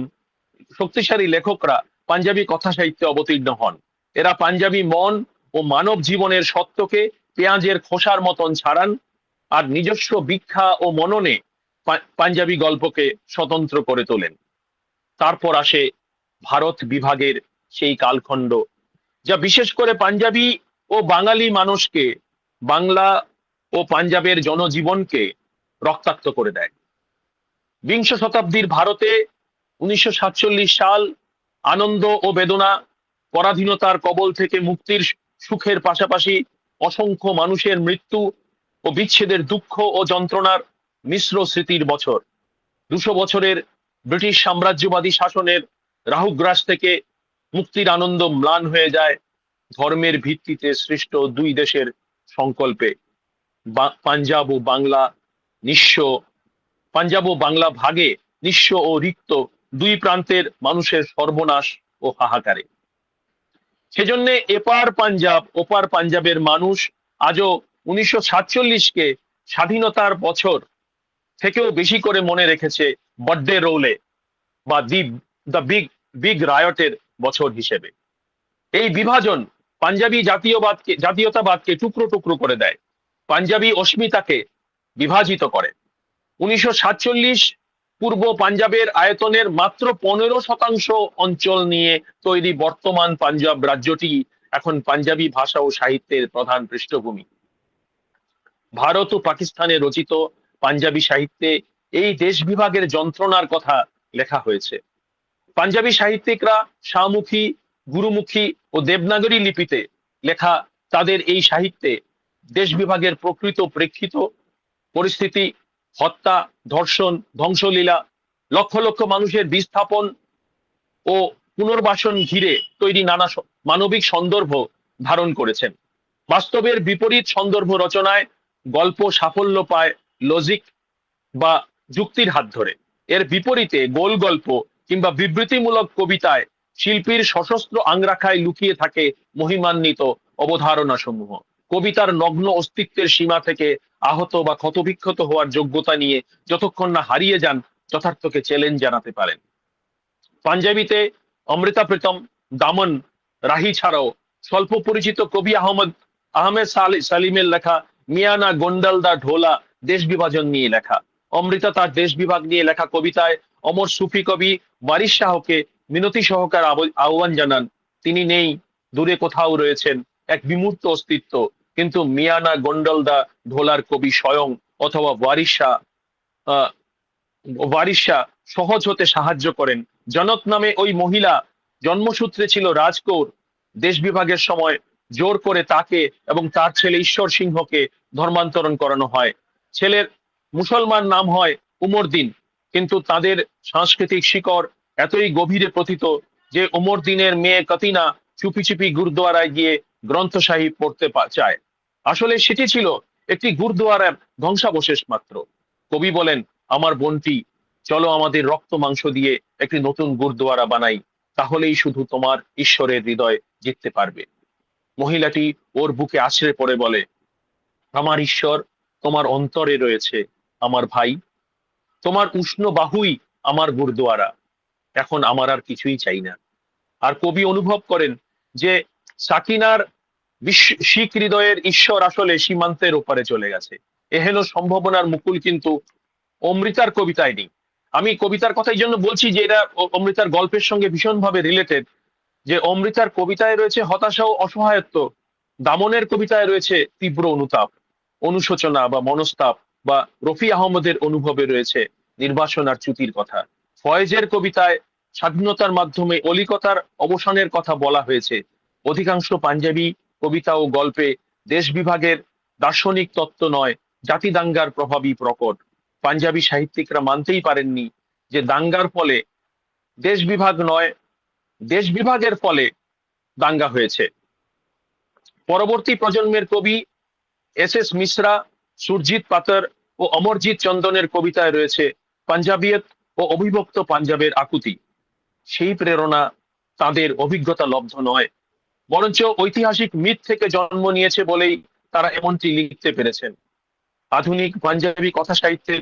C: শক্তিশালী লেখকরা পাঞ্জাবি কথা সাহিত্যে অবতীর্ণ হন। এরা পাঞ্জাবি মন ও মানব জীবনের সত্যকে পেঁয়াজের খোসার মতন ছাড়ান, আর নিজস্ব ভিক্ষা ও মননে পাঞ্জাবি গল্পকে স্বতন্ত্র করে তোলেন। তারপর আসে ভারত বিভাগের সেই কালখণ্ড, যা বিশেষ করে পাঞ্জাবি ও বাঙালি মানুষকে, বাংলা ও পাঞ্জাবের জনজীবনকে রক্তাক্ত করে দেয়। বিংশ শতাব্দীর ভারতে 1947 সাল আনন্দ ও বেদনা, পরাধীনতার কবল থেকে মুক্তির সুখের পাশাপাশি অসংখ্য মানুষের মৃত্যু ও বিচ্ছেদের দুঃখ ও যন্ত্রণার মিশ্র স্মৃতির বছর। 200 বছরের ব্রিটিশ সাম্রাজ্যবাদী শাসনের রাহুগ্রাস থেকে মুক্তির আনন্দ ম্লান হয়ে যায় ধর্মের ভিত্তিতে সৃষ্ট দুই দেশের সংকল্পে। পাঞ্জাব ও বাংলা নিঃস্ব, পাঞ্জাব ও বাংলা ভাগে নিঃস্ব ও রিক্ত দুই প্রান্তের মানুষের সর্বনাশ ও হাহাকারে। সেজন্য এপার পাঞ্জাব ওপার পাঞ্জাবের মানুষ আজও 1947-কে স্বাধীনতার বছর থেকেও বেশি করে মনে রেখেছে বড্ডে রোলে বা দ্য বিগ রায়টের বছর হিসেবে। এই বিভাজন পাঞ্জাবি জাতীয়তাবাদকে টুকরো টুকরো করে দেয়, পাঞ্জাবি অস্মিতাকে বিভাজিত করে। 1947 পূর্ব পাঞ্জাবের আয়তনের মাত্র 15% অঞ্চল নিয়ে তৈরি বর্তমান পাঞ্জাব রাজ্যটি এখন পাঞ্জাবি ভাষা ও সাহিত্যের প্রধান পৃষ্ঠভূমি। ভারত ও পাকিস্তানে রচিত পাঞ্জাবি সাহিত্যে এই দেশ বিভাগের যন্ত্রণার কথা লেখা হয়েছে। পাঞ্জাবি সাহিত্যিকরা শাহমুখী, গুরুমুখী ও দেবনাগরী লিপিতে লেখা তাদের এই সাহিত্যে দেশ বিভাগের প্রকৃত প্রেক্ষিত পরিস্থিতি, হত্যা, ধর্ষণ, ধ্বংসলীলা, লক্ষ লক্ষ মানুষের বিস্থাপন ও পুনর্বাসন ঘিরে তৈরি নানা মানবিক সন্দর্ভ ধারণ করেছেন। বাস্তবের বিপরীত সন্দর্ভ রচনায় গল্প সাফল্য পায় লজিক বা যুক্তির হাত ধরে। এর বিপরীতে গোল গল্প কিংবা বিবৃতিমূলক কবিতায় শিল্পীর সশস্ত্র আংরাখায় লুকিয়ে থাকে মহিমান্বিত অবধারণা সমূহ। কবিতার নগ্ন অস্তিত্বের সীমা থেকে আহত বা ক্ষতবিক্ষত হওয়ার যোগ্যতা নিয়ে যতক্ষণ না হারিয়ে যান, যথার্থকে চ্যালেঞ্জ জানাতে পারেন। পাঞ্জাবিতে অমৃতা প্রীতম, দামন, রাহি ছাড়াও স্বল্প পরিচিত কবি আহমেদ সালিমের লেখা মিয়ানা গোন্ডাল দা ঢোলা দেশ বিভাজন নিয়ে লেখা। অমৃতা তার দেশ বিভাগ নিয়ে লেখা কবিতায় অমর সুফি কবি ওয়ারিশ শাহকে মিনতি সহকার আহ্বান জানান। তিনি নেই, দূরে কোথাও রয়েছেন, এক বিমূর্ত অস্তিত্ব, কিন্তু মিয়ানা গোন্ডাল দা ঢোলার কবি স্বয়ং অথবা ওয়ারিশ শাহ সহজ হতে সাহায্য করেন। জনক নামে ওই মহিলা জন্মসূত্রে ছিল রাজকৌর। দেশ বিভাগের সময় জোর করে তাকে এবং তার ছেলে ঈশ্বর সিংহকে ধর্মান্তরণ করানো হয়। ছেলের মুসলমান নাম হয় উমরদিন, কিন্তু তাদের সাংস্কৃতিক শিকড় এতই গভীরে প্রথিত যে উমরদিনের মেয়ে কতিনা চুপি চুপি গুরুদ্বারায় গিয়ে গ্রন্থ সাহিব পড়তে চায়। আসলে সেটি ছিল একটি গুরুদ্বারার ধ্বংসাবশেষ মাত্র। কবি বলেন, আমার বোনটি, চলো আমাদের রক্ত মাংস দিয়ে একটি নতুন গুরুদ্বারা বানাই, তাহলেই শুধু তোমার ঈশ্বরের হৃদয় জিততে পারবে। মহিলাটি ওর বুকে আছড়ে পড়ে বলে, আমার ঈশ্বর তোমার অন্তরে রয়েছে আমার ভাই, তোমার উষ্ণ বাহুই আমার গুরুদ্বারা, এখন আমার আর কিছুই চাই না। আর কবি অনুভব করেন যে সাকিনার শিখ হৃদয়ের ঈশ্বর আসলে সীমান্তের ওপারে চলে গেছে। এহেন সম্ভাবনার মুকুল কিন্তু অমৃতার কবিতায় নেই। আমি কবিতার কথা এই জন্য বলছি যে এটা অমৃতার গল্পের সঙ্গে ভীষণভাবে রিলেটেড, যে অমৃতার কবিতায় রয়েছে হতাশা ও অসহায়ত্ব, দামনের কবিতায় রয়েছে তীব্র অনুতাপ, অনুশোচনা বা মনস্তাপ, বা রফি আহমদের অনুভবে রয়েছে নির্বাসন আর চ্যুতির কথা। ফয়েজের কবিতায় স্বাধীনতার মাধ্যমে অলিকতার অবসানের কথা বলা হয়েছে। অধিকাংশ পাঞ্জাবি কবিতা ও গল্পে দেশ বিভাগের দার্শনিক তত্ত্ব নয়, জাতি দাঙ্গার প্রভাবই প্রকট। পাঞ্জাবি সাহিত্যিকরা মানতেই পারেননি যে দাঙ্গার ফলে দেশ বিভাগ নয়, দেশ বিভাগের ফলে দাঙ্গা হয়েছে। পরবর্তী প্রজন্মের কবি এস মিশ্রা, সুরজিৎ পাতর ও অমরজিৎ চন্দনের কবিতায় রয়েছে পাঞ্জাবিয়ত ও অবিভক্ত পাঞ্জাবের আকুতি। সেই প্রেরণা তাদের অভিজ্ঞতা লব্ধ নয়, বরঞ্চ ঐতিহাসিক মিথ থেকে জন্ম নিয়েছে বলেই তারা এমনটি লিখতে পেরেছেন। আধুনিক পাঞ্জাবি কথা সাহিত্যের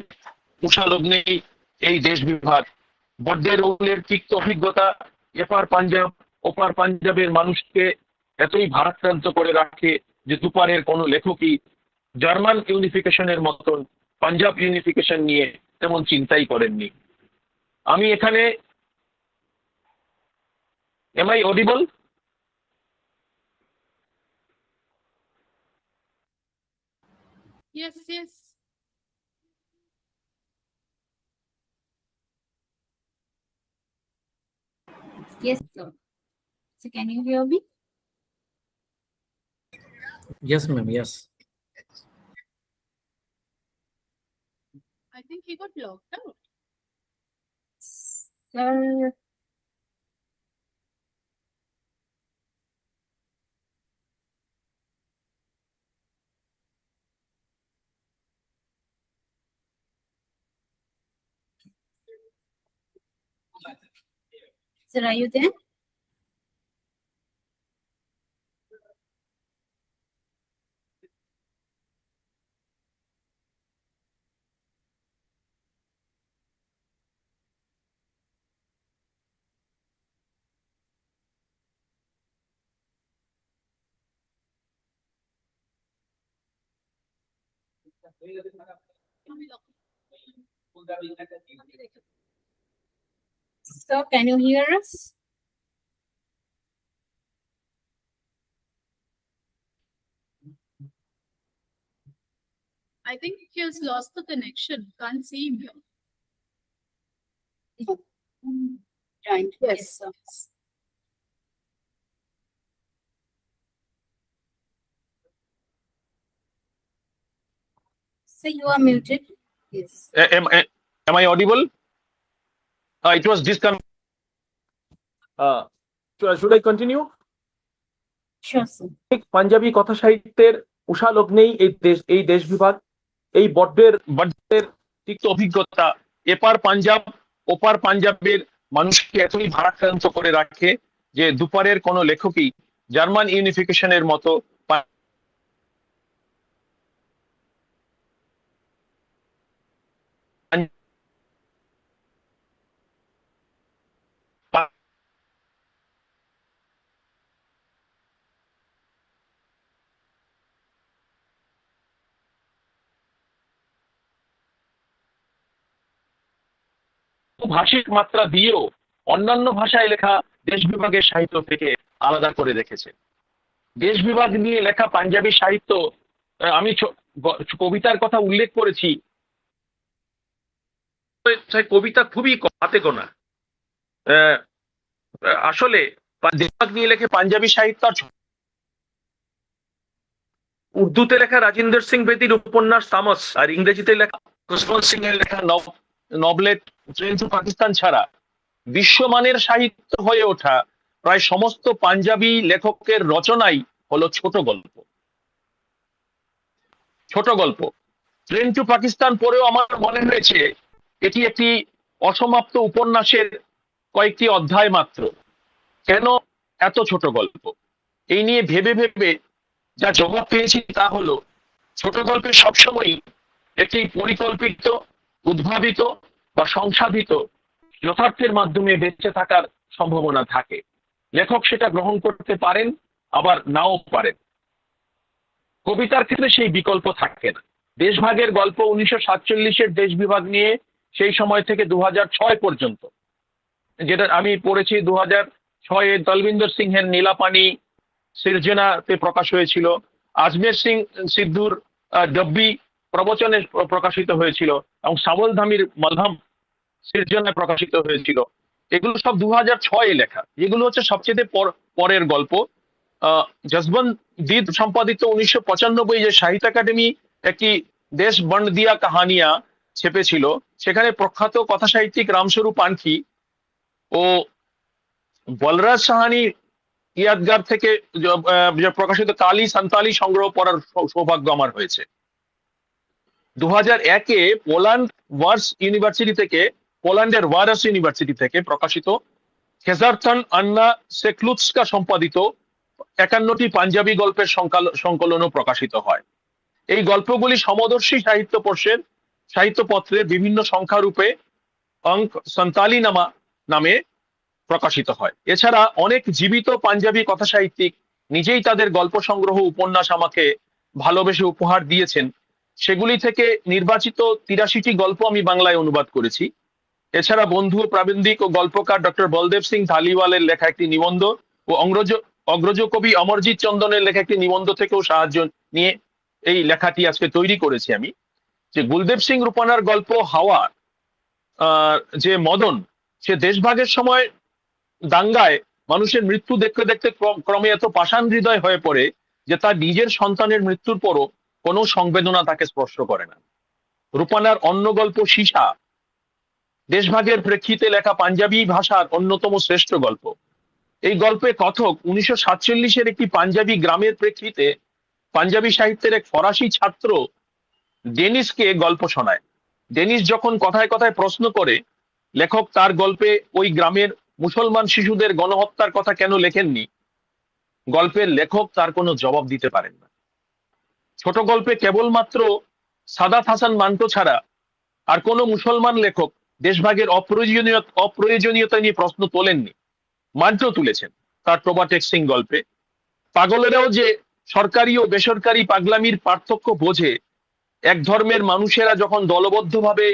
C: কুশালগ্নেই এই দেশ বিভাগ, বড্ডে রোলের তিক্ত অভিজ্ঞতা এপার পাঞ্জাব ওপার পাঞ্জাবের মানুষকে এতই ভারাক্রান্ত করে রাখে যে দুপারের কোনো লেখকই জার্মান ইউনিফিকেশনের মতন পাঞ্জাব ইউনিফিকেশন নিয়ে তেমন চিন্তাই করেননি। আমি এখানে am I audible?
D: Yes, yes.
A: Yes, sir. So can you hear me?
E: Yes, ma'am. Yes.
D: I think he got locked out.
A: Sir, sir, are you there? Sir, can you hear us?
D: I think he has lost the connection. Can't see him here.
A: Joined.
D: Yes.
A: sir. So you are muted. Yes.
C: Am I audible? It was disconnected. Should I continue?
A: Sure, sir.
C: Panjabi কথা সাহিত্যের উষা লগ্নেই এই দেশ বিভাগ, এই বড্ডের তিক্ত অভিজ্ঞতা এপার পাঞ্জাব ওপার পাঞ্জাবের মানুষকে এতই ভারাক্রান্ত করে রাখে যে দুপারের কোনো লেখকই জার্মান ইউনিফিকেশনের মতো ভাষিক মাত্রা দিয়েও অন্যান্য ভাষায় লেখা দেশ বিভাগের সাহিত্য থেকে আলাদা করে রেখেছে। দেশ বিভাগ নিয়ে লেখা পাঞ্জাবি সাহিত্য, আমি কবিতার কথা উল্লেখ করেছি, কবিতা খুবই হাতে গোনা। আসলে দেশ বিভাগ নিয়ে লেখে পাঞ্জাবি সাহিত্য, উর্দুতে লেখা রাজিন্দর সিং বেদির উপন্যাস তামস আর ইংরেজিতে লেখা খুশবন্ত সিং এর লেখা নবলেট ট্রেন টু পাকিস্তান ছাড়া বিশ্বমানের সাহিত্য হয়ে ওঠা প্রায় সমস্ত পাঞ্জাবি লেখকের রচনাই হলো ছোট গল্প। ট্রেন টু পাকিস্তান পড়েও আমার মনে হয়েছে এটি একটি অসমাপ্ত উপন্যাসের কয়েকটি অধ্যায় মাত্র। কেন এত ছোট গল্প? এই নিয়ে ভেবে ভেবে যা জবাব পেয়েছি তা হলো, ছোট গল্পে সবসময়ই একটি পরিকল্পিত, উদ্ভাবিত বা সংসাধিত যথার্থের মাধ্যমে বেঁচে থাকার সম্ভাবনা থাকে। লেখক সেটা গ্রহণ করতে পারেন, আবার নাও পারেন। কবিতার ক্ষেত্রে সেই বিকল্প থাকে না। দেশভাগের গল্প 1947-এর দেশ বিভাগ নিয়ে সেই সময় থেকে 2006 পর্যন্ত, যেটা আমি পড়েছি 2006-এ দলবিন্দর সিংহের নীলাপানি সিরজনাতে প্রকাশ হয়েছিল, আজমের সিং সিদ্ধুর ডব্বি প্রবচনে প্রকাশিত হয়েছিল এবং সামল ধামির মলহম সিরজনায় প্রকাশিত হয়েছিল। এগুলো সব 2006-এ লেখা। এগুলো হচ্ছে সবচেয়ে পরের গল্প। জসবন্ত দিদ সম্পাদিত 1995 যে সাহিত্য একাডেমি একটি দেশ বন্ড দিয়া কাহানিয়া ছেপেছিল, সেখানে প্রখ্যাত কথা সাহিত্যিক রামস্বরূপ পানখি ও বলরাজ সাহানি ইয়াদগার থেকে প্রকাশিত কালি সান্তালি সংগ্রহ পড়ার সৌভাগ্য আমার হয়েছে। 2001-এ পোল্যান্ডের ওয়ারাস ইউনিভার্সিটি থেকে প্রকাশিত খেজারথন আন্না সেকলুৎস্কা সম্পাদিত 51টি পাঞ্জাবি গল্পের সংকলনও প্রকাশিত হয়। এই গল্পগুলি সমদর্শী সাহিত্যপত্রের বিভিন্ন সংখ্যারূপে অঙ্ক সন্তালি নামে প্রকাশিত হয়। এছাড়া অনেক জীবিত পাঞ্জাবি কথা সাহিত্যিক নিজেই তাদের গল্প সংগ্রহ উপন্যাস আমাকে ভালোবেসে উপহার দিয়েছেন, সেগুলি থেকে নির্বাচিত 83টি গল্প আমি বাংলায় অনুবাদ করেছি। এছাড়া বন্ধু ও প্রাবন্ধিক ও গল্পকার ডক্টর বলদেব সিং ধালিওয়ালের লেখা একটি নিবন্ধ ও অগ্রজ কবি অমরজিৎ চন্দনের লেখা একটি নিবন্ধ থেকেও সাহায্য নিয়ে এই লেখাটি আজকে তৈরি করেছি আমি। যে গুলদেব সিং রূপানার গল্প হাওয়া, যে মদন সে দেশভাগের সময় দাঙ্গায় মানুষের মৃত্যু দেখতে দেখতে ক্রমে এত পাষাণ হৃদয় হয়ে পড়ে যে তার নিজের সন্তানের মৃত্যুর পরও কোনো সংবেদনা তাকে স্পর্শ করে না। রূপানার অন্য গল্প সীসা দেশভাগের প্রেক্ষিতে লেখা পাঞ্জাবি ভাষার অন্যতম শ্রেষ্ঠ গল্প। এই গল্পে কথক 1947-এর একটি পাঞ্জাবি গ্রামের প্রেক্ষিতে পাঞ্জাবি সাহিত্যের এক ফরাসি ছাত্র ডেনিসকে গল্প শোনায়। ডেনিস যখন কথায় কথায় প্রশ্ন করে লেখক তার গল্পে ওই গ্রামের মুসলমান শিশুদের গণহত্যার কথা কেন লেখেননি, গল্পের লেখক তার কোনো জবাব দিতে পারেন না। ছোট গল্পে কেবলমাত্র সাদাত হাসান মান্টো ছাড়া আর কোনো মুসলমান লেখক দেশভাগের অপ্রয়োজনীয়তা নিয়ে প্রশ্ন তোলেননি। মান্টো তুলেছেন তার প্রোবাটেক সিং গল্পে। পাগলেরাও যে সরকারি ও বেসরকারি পাগলামির পার্থক্য বোঝে, এক ধর্মের মানুষেরা যখন দলবদ্ধভাবে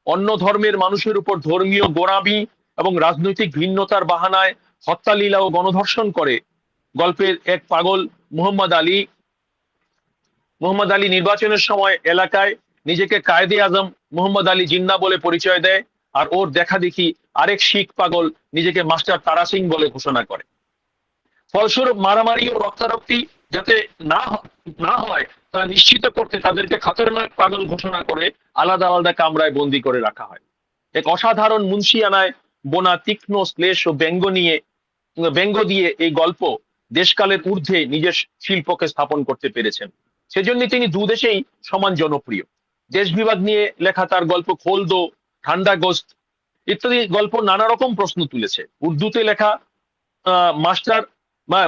C: অন্য ধর্মের মানুষের উপর ধর্মীয় গোঁড়ামি এবং রাজনৈতিক ভিন্নতার বাহানায় হত্যালীলা ও গণধর্ষণ করে, গল্পের এক পাগল মোহাম্মদ আলী নির্বাচনের সময় এলাকায় নিজেকে কায়েদে আজম মোহাম্মদ আলী জিন্না বলে পরিচয় দেয়, আর ওর দেখা দেখি আরেক শিখ পাগল নিজেকে মাস্টার তারা সিং বলে ঘোষণা করে। ফলস্বরূপ মারামারি ও রক্তারক্তি যাতে না হয় তা নিশ্চিত করতে তাদেরকে খতরনাক পাগল ঘোষণা করে আলাদা আলাদা কামরায় বন্দী করে রাখা হয়। এক অসাধারণ মুন্সিয়ানায় বোনা তীক্ষ্ণ শ্লেষ ও ব্যঙ্গ দিয়ে এই গল্প দেশকালের ঊর্ধ্বে নিজের শিল্পকে স্থাপন করতে পেরেছেন। সেজন্য তিনি দুদেশেই সমান জনপ্রিয়। দেশ বিভাগ নিয়ে লেখা তার গল্প খোলদো, ঠান্ডা গোস্ত ইত্যাদি গল্প নানা রকম প্রশ্ন তুলেছে। উর্দুতে লেখা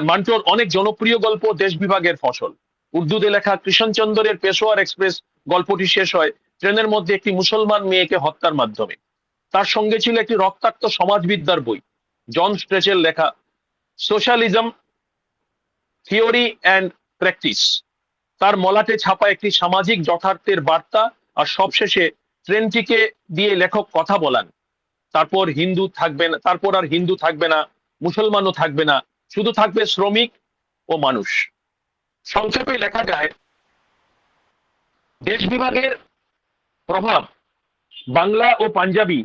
C: মান্টোর অনেক জনপ্রিয় গল্প দেশ বিভাগের ফসল। উর্দুতে লেখা কৃষ্ণচন্দ্রের পেশোয়ার এক্সপ্রেস গল্পটি শেষ হয় ট্রেনের মধ্যে একটি মুসলমান মেয়েকে হত্যার মাধ্যমে। তার সঙ্গে ছিল একটি রক্তাক্ত সমাজবিদ্যার বই, জন স্ট্রেচের লেখা সোশ্যালিজম থিওরি অ্যান্ড প্র্যাকটিস। তার মলাটে ছাপা একটি সামাজিক যথার্থের বার্তা। আর সবশেষে ট্রেনটিকে দিয়ে লেখক কথা বলান, তারপর আর হিন্দু থাকবে না, মুসলমানও থাকবে না, শুধু থাকবে শ্রমিক ও মানুষ। সংক্ষেপে লেখা যায়, দেশ বিভাগের প্রভাব বাংলা ও পাঞ্জাবি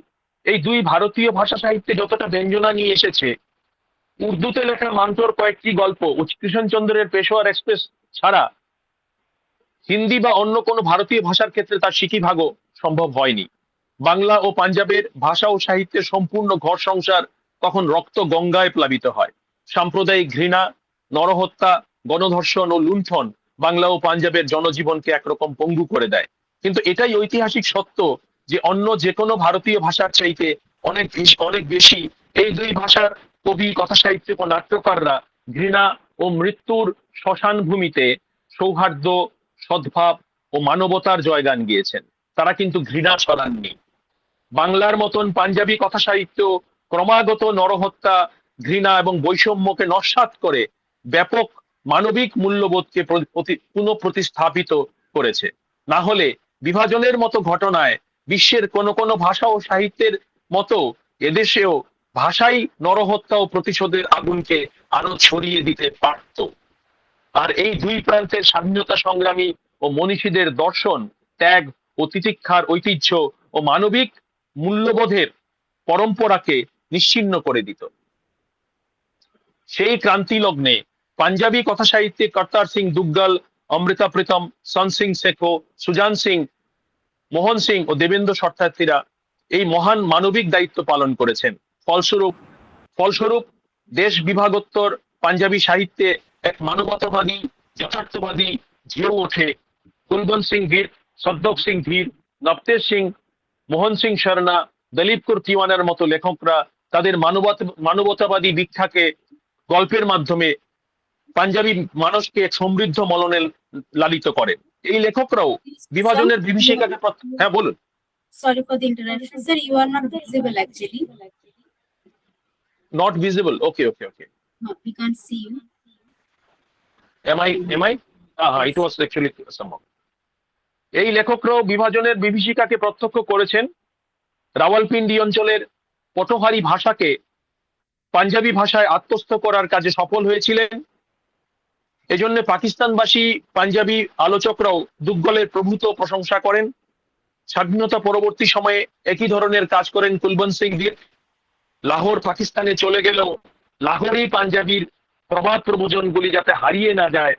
C: এই দুই ভারতীয় ভাষা সাহিত্যে যতটা ব্যঞ্জনা নিয়ে এসেছে, উর্দুতে লেখা মান্টোর কয়েকটি গল্প ও কৃষ্ণচন্দ্রের পেশোয়ার এক্সপ্রেস ছাড়া হিন্দি বা অন্য কোনো ভারতীয় ভাষার ক্ষেত্রে তার সিকিভাগও সম্ভব হয়নি। বাংলা ও পাঞ্জাবের ভাষা ও সাহিত্যের সম্পূর্ণ ঘর সংসার তখন রক্ত গঙ্গায় প্লাবিত হয়। সাম্প্রদায়িক ঘৃণা, নরহত্যা, গণধর্ষণ ও লুণ্ঠন বাংলা ও পাঞ্জাবের জনজীবনকে একরকম পঙ্গু করে দেয়। কিন্তু এটাই ঐতিহাসিক সত্য যে অন্য যে কোনো ভারতীয় ভাষার চাইতে অনেক বেশি এই দুই ভাষার কবি, কথা সাহিত্যিক ও নাট্যকাররা ঘৃণা ও মৃত্যুর শ্মশান ভূমিতে সৌহার্দ্য, সদ্ভাব ও মানবতার জয়গান গিয়েছেন। তারা কিন্তু ঘৃণা ছড়াননি। বাংলার মতন পাঞ্জাবি কথা সাহিত্য ক্রমাগত নরহত্যা, ঘৃণা এবং বৈষম্যকে নস্যাৎ করে ব্যাপক মানবিক মূল্যবোধকে পুনঃপ্রতিস্থাপিত করেছে। না হলে বিভাজনের মতো ঘটনায় বিশ্বের কোন ভাষা ও সাহিত্যের মতো এদেশেও ভাষাই নরহত্যা ও প্রতিশোধের আগুনকে আরো ছড়িয়ে দিতে পারত। আর এই দুই প্রান্তের স্বাধীনতা সংগ্রামী ও মনীষীদের দর্শন, ত্যাগ ও তিতিক্ষার ঐতিহ্য ও মানবিক মূল্যবোধের পরম্পরাকে নিশ্চিহ্ন করে দিত। সেই ক্রান্তি লগ্নে পাঞ্জাবি কথা সাহিত্যে কর্তার সিং দুগ্গল, অমৃতা প্রীতম, সন সিং শেখো, সুজান সিং, মোহন সিং ও দেবেন্দ্র শর্তার্থীরা এই মহান মানবিক দায়িত্ব পালন করেছেন। ফলস্বরূপ দেশ বিভাগোত্তর পাঞ্জাবি সাহিত্যে এক মানবতাবাদী, যথার্থবাদী ঝেউ ওঠে। কুলবন্ত সিং ধীর, সদ্দক সিং ধীর, নবতেজ সিং, মোহন সিং শর্মা, দলীপ কুর তিওয়ানার মতো লেখকরা তাদের মানবতাবাদী দীক্ষাকে গল্পের মাধ্যমে পাঞ্জাবি মানুষকে এক সমৃদ্ধ মননে লালিত করেন। এই লেখকরাও বিভাজনের বিভীষিকাকে হ্যাঁ বলুন।
A: Sorry for the interruption, sir. You are not visible actually.
C: Not visible. Okay.
A: No, we can't see you.
C: Am I? It was actually somehow. এই লেখকরাও বিভাজনের বিভীষিকাকে প্রত্যক্ষ করেছেন। রাওয়ালপিন্ডি অঞ্চলের পটোহারি ভাষাকে পাঞ্জাবি ভাষায় আত্মস্থ করার কাজে সফল হয়েছিলেন। এজন্য পাকিস্তানবাসী পাঞ্জাবি আলোচকরাও দুগ্গলের প্রভূত প্রশংসা করেন। স্বাধীনতা পরবর্তী সময়ে একই ধরনের কাজ করেন কুলবন্ত সিং বীর। লাহোর পাকিস্তানে চলে গেলেও লাহোরেই পাঞ্জাবির প্রবাদ প্রবচনগুলি যাতে হারিয়ে না যায়,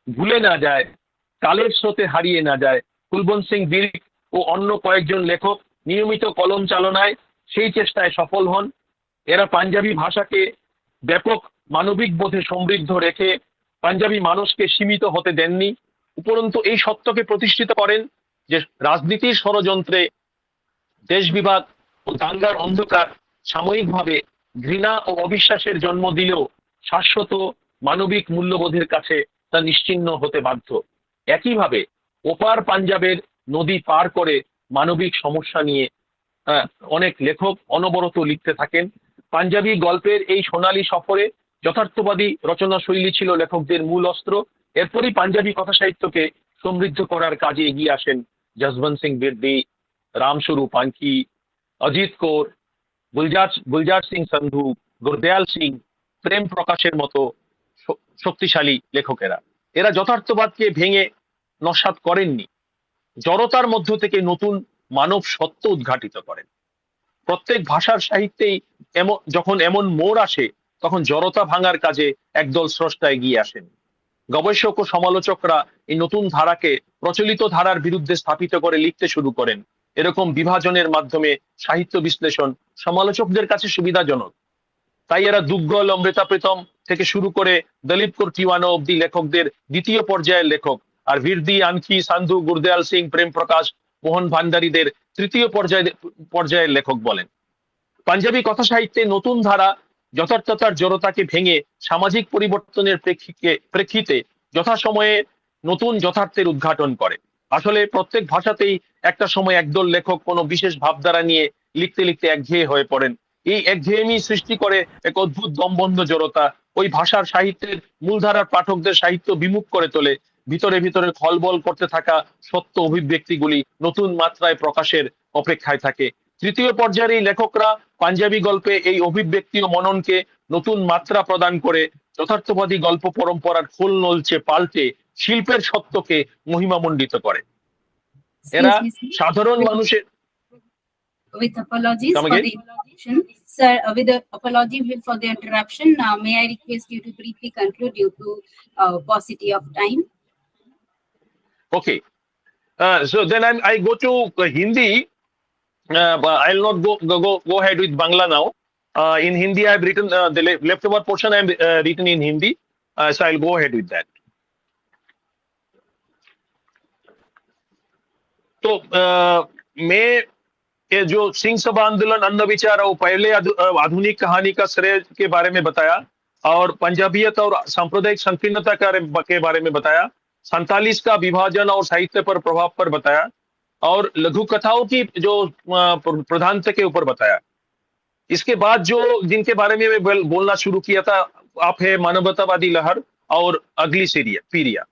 C: ভুলে না যায়, কালের স্রোতে হারিয়ে না যায়, কুলবন্ত সিং বীর ও অন্য কয়েকজন লেখক নিয়মিত কলম চালনায় সেই চেষ্টায় সফল হন। এরা পাঞ্জাবি ভাষাকে ব্যাপক মানবিক বোধে সমৃদ্ধ রেখে পাঞ্জাবি মানুষকে সীমিত হতে দেননি। উপরন্তু এই সত্যকে প্রতিষ্ঠিত করেন যে রাজনীতির ষড়যন্ত্রে দেশ বিভাগ ও দাঙ্গার অন্ধকার সাময়িকভাবে ঘৃণা ও অবিশ্বাসের জন্ম দিলেও শাশ্বত মানবিক মূল্যবোধের কাছে তা নিশ্চিহ্ন হতে বাধ্য। একইভাবে ওপার পাঞ্জাবের নদী পার করে মানবিক সমস্যা নিয়ে অনেক লেখক অনবরত লিখতে থাকেন। পাঞ্জাবি গল্পের এই সোনালী সফরে যথার্থবাদী রচনা শৈলী ছিল লেখকদের মূল অস্ত্র। এরপরই পাঞ্জাবি কথা সাহিত্যকে সমৃদ্ধ করার কাজে এগিয়ে আসেন জসবন্ত সিং বির্দি, রামস্বরূপ পানকি, অজিত কৌর, গুলজার সিং সন্ধু, গুরদয়াল সিং, প্রেম প্রকাশের মতো শক্তিশালী লেখকেরা। এরা যথার্থবাদকে ভেঙে নস্যাৎ করেননি, জড়তার মধ্য থেকে নতুন মানব সত্য উদ্ঘাটিত করেন। প্রত্যেক ভাষার সাহিত্যেই যখন এমন মোড় আসে তখন জড়তা ভাঙার কাজে একদল স্রষ্টা এগিয়ে আসেন। গবেষক ও সমালোচকরা এই নতুন ধারাকে প্রচলিত ধারার বিরুদ্ধে স্থাপিত করে লিখতে শুরু করেন। এরকম বিভাজনের মাধ্যমে সাহিত্য বিশ্লেষণ সমালোচকদের কাছে সুবিধাজনক। তাই এরা দুগ্গল, অমৃতা প্রীতম থেকে শুরু করে দলীপ কৌর টিওয়ানো অব্দি লেখকদের দ্বিতীয় পর্যায়ের লেখক, আর ভির্দি, আনকি, সান্ধু, গুরদয়াল সিং, প্রেম প্রকাশ, মোহন ভান্ডারীদের তৃতীয় পর্যায়ের লেখক বলেন। পাঞ্জাবি কথা সাহিত্যে নতুন ধারা যথার্থতার জড়তাকে ভেঙে সামাজিক পরিবর্তনের প্রেক্ষিতে যথাসময়ে নতুন যথার্থের উদ্ঘাটন করে। আসলে প্রত্যেক ভাষাতেই একটা সময় একদল লেখক কোনো বিশেষ ভাবধারা নিয়ে লিখতে লিখতে একঘেয়ে হয়ে পড়েন। এই একঘেয়েমি সৃষ্টি করে এক অদ্ভুত দমবন্ধ জড়তা। ওই ভাষার সাহিত্যের মূলধারার পাঠকদের সাহিত্য বিমুখ করে তোলে। ভিতরে ভিতরে খলবল করতে থাকা সত্য অভিব্যক্তিগুলি নতুন মাত্রায় প্রকাশের অপেক্ষায় থাকে। তৃতীয় পর্যায়ের এই লেখকরা পাঞ্জাবি গল্পে এই অভিব্যক্তি ও মননকে নতুন মাত্রা প্রদান করে যথার্থবাদী গল্প পরম্পরার খোল নলচে পাল্টে শিল্পের সত্যকে মহিমামণ্ডিত করে। এরা সাধারণ মানুষের
A: With apologies for the interruption, sir. With the apology for the interruption, may I request you to briefly conclude due to paucity of time?
C: Okay. So then I go to Hindi. But I'll not go ahead with Bangla now. In Hindi, I've written the leftover portion. I'm written in Hindi, so I'll go ahead with that. तो मैं ये जो सिंह सभा आंदोलन, अन्न विचार और पहले आधुनिक कहानी का श्रेय के बारे में बताया, और पंजाबियत और सांप्रदायिक संकीर्णता के बारे में बताया, 47 का विभाजन और साहित्य पर प्रभाव पर बताया, और लघु कथाओं की जो प्रधानता के ऊपर बताया। इसके बाद जो जिनके बारे में मैं बोलना शुरू किया था, आप है मानवतावादी लहर और अगली पीढ़ियां।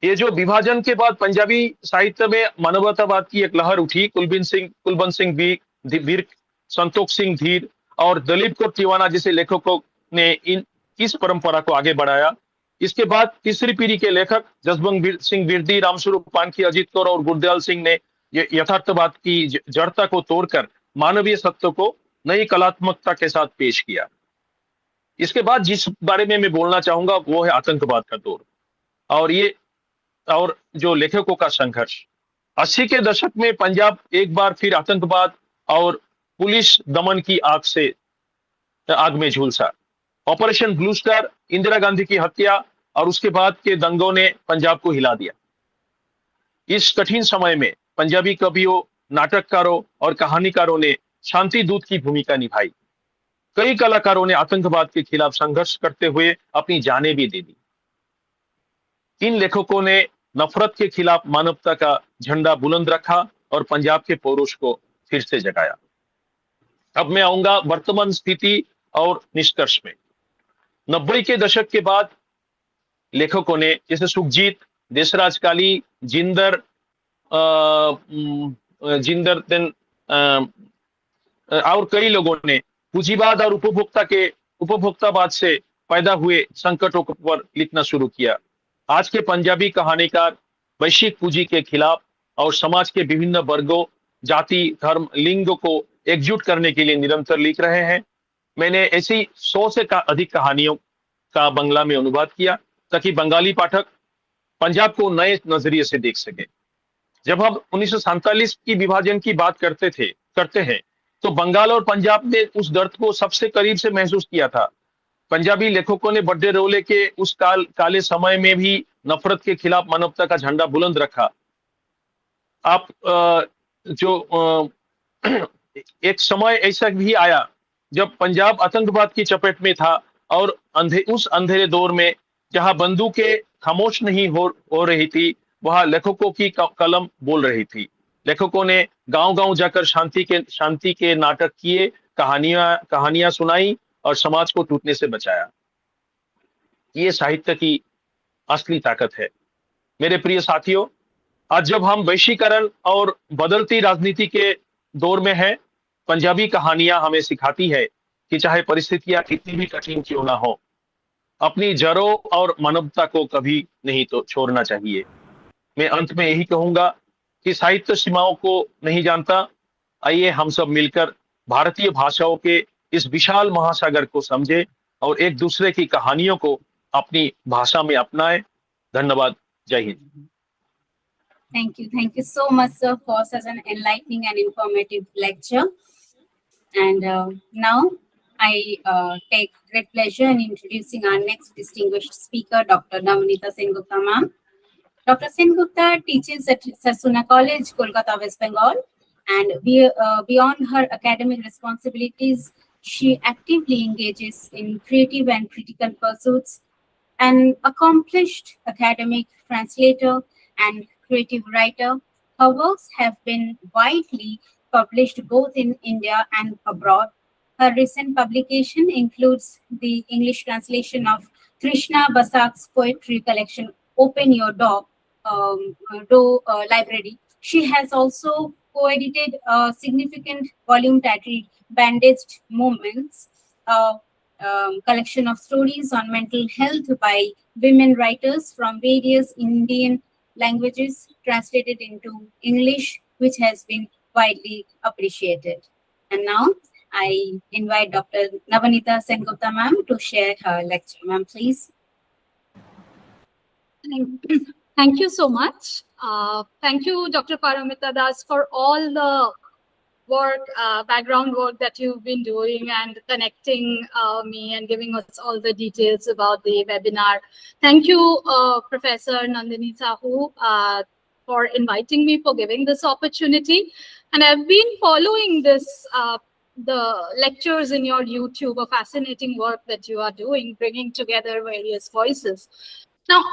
C: ये जो विभाजन के बाद पंजाबी साहित्य में मानवतावाद की एक लहर उठी। कुलबंत सिंह वीर, संतोष सिंह धीर और दलीप कौर टिवाना जैसे लेखकों ने इस परंपरा को आगे बढ़ाया। इसके बाद तीसरी पीढ़ी के लेखक जसवंत सिंह बिर्दी, रामस्वरूप पानकी, अजित कौर और गुरदयाल सिंह ने यथार्थवाद की जड़ता को तोड़कर मानवीय सत्य को नई कलात्मकता के साथ पेश किया। इसके बाद जिस बारे में मैं बोलना चाहूंगा वो है आतंकवाद का दौर और जो लेखकों का संघर्ष। 80 के दशक में पंजाब एक बार फिर आतंकवाद और पुलिस दमन की आग में झुलसा। Operation blue star, Indira Gandhi की हत्या और उसके बाद के दंगों ने पंजाब को हिला दिया। इस कठिन समय में पंजाबी कवियों, नाटककारों और कहानीकारों ने शांति दूत की भूमिका निभाई। कई कलाकारों ने आतंकवाद के खिलाफ संघर्ष करते हुए अपनी जानें भी दे दी। इन लेखकों ने नफरत के खिलाफ मानवता का झंडा बुलंद रखा और पंजाब के पौरुष को फिर से जगाया। अब मैं आऊंगा वर्तमान स्थिति और निष्कर्ष में। 90 के दशक के बाद लेखकों ने, जैसे सुखजीत, देशराज काली, जिंदर, जिंदर देन और कई लोगों ने पूंजीवाद और उपभोक्तावाद से पैदा हुए संकटों पर लिखना शुरू किया। आज के पंजाबी कहानीकार वैश्विक पूंजी के खिलाफ और समाज के विभिन्न वर्गों, जाति, धर्म, लिंग को एकजुट करने के लिए निरंतर लिख रहे हैं। मैंने ऐसी 100 से अधिक कहानियों का बंगला में अनुवाद किया ताकि बंगाली पाठक पंजाब को नए नजरिए से देख सके। जब हम 1947 की विभाजन की बात करते हैं तो बंगाल और पंजाब ने उस दर्द को सबसे करीब से महसूस किया था। पंजाबी लेखकों ने बड्डे रोले के उस काले समय में भी नफरत के खिलाफ मानवता का झंडा बुलंद रखा। आप एक समय ऐसा भी आया जब पंजाब आतंकवाद की चपेट में था और उस अंधेरे दौर में जहां बंदूकें खामोश नहीं हो रही थी, वहां लेखकों की कलम बोल रही थी। लेखकों ने गांव-गांव जाकर शांति के नाटक किए, कहानियां सुनाई और समाज को टूटने से बचाया। ये साहित्य की असली ताकत है। मेरे प्रिय साथियों, आज जब हम वैश्वीकरण और बदलती राजनीति के दौर में हैं, पंजाबी कहानियां हमें सिखाती है कि चाहे परिस्थितियां कितनी भी कठिन क्यों ना हो, अपनी जड़ों और मानवता को कभी नहीं तो छोड़ना चाहिए। मैं अंत में यही कहूंगा कि साहित्य सीमाओं को नहीं जानता। आइए हम सब मिलकर भारतीय भाषाओं के इस विशाल महासागर को समझें और एक दूसरे की कहानियों को अपनी भाषा में अपनाएं। धन्यवाद। जय Hind.
A: Thank you so much, sir, for such an enlightening and informative lecture. And now I take great pleasure in introducing our next distinguished speaker, Dr. Nabanita Sengupta ma'am. Dr. Sengupta teaches at Sarsuna College, Kolkata, West Bengal, and beyond her academic responsibilities, she actively engages in creative and critical pursuits. An accomplished academic translator and creative writer, her works have been widely published both in India and abroad. Her recent publication includes the English translation of Krishna Basak's poetry collection, Open Your Door Library. She has also co-edited a significant volume titled Bandaged Moments, collection of stories on mental health by women writers from various Indian languages translated into English, which has been widely appreciated. And now I invite Dr. Nabanita Sengupta ma'am to share her lecture. Ma'am, please.
D: Thank you so much. Thank you, Dr. Paromita Das, for all the work, background work that you've been doing and connecting me and giving us all the details about the webinar. Thank you, Professor Nandini Sahu, for inviting me, for giving this opportunity. And I've been following this, the lectures in your YouTube, a fascinating work that you are doing, bringing together various voices. Now,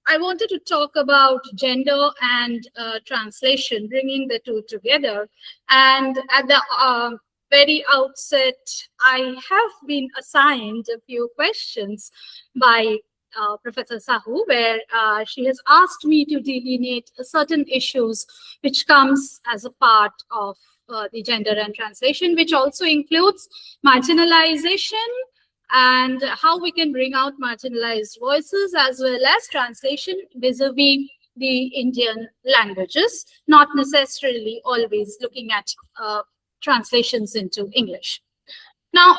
D: I wanted to talk about gender and translation, bringing the two together. And at the very outset, I have been assigned a few questions by Professor Sahu, where she has asked me to delineate certain issues which comes as a part of the gender and translation, which also includes marginalization and how we can bring out marginalized voices, as well as translation vis-a-vis the Indian languages, not necessarily always looking at translations into English. Now,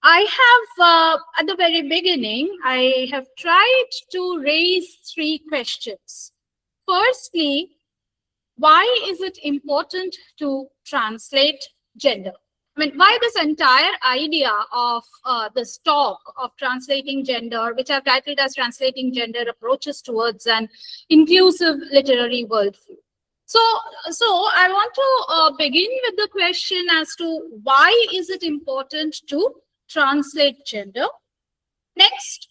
D: I have, at the very beginning, I have tried to raise three questions. Firstly, why is it important to translate gender? I mean, why this entire idea of this talk of translating gender, which I've titled as Translating Gender Approaches Towards an Inclusive Literary Worldview? So I want to begin with the question as to why is it important to translate gender? Next,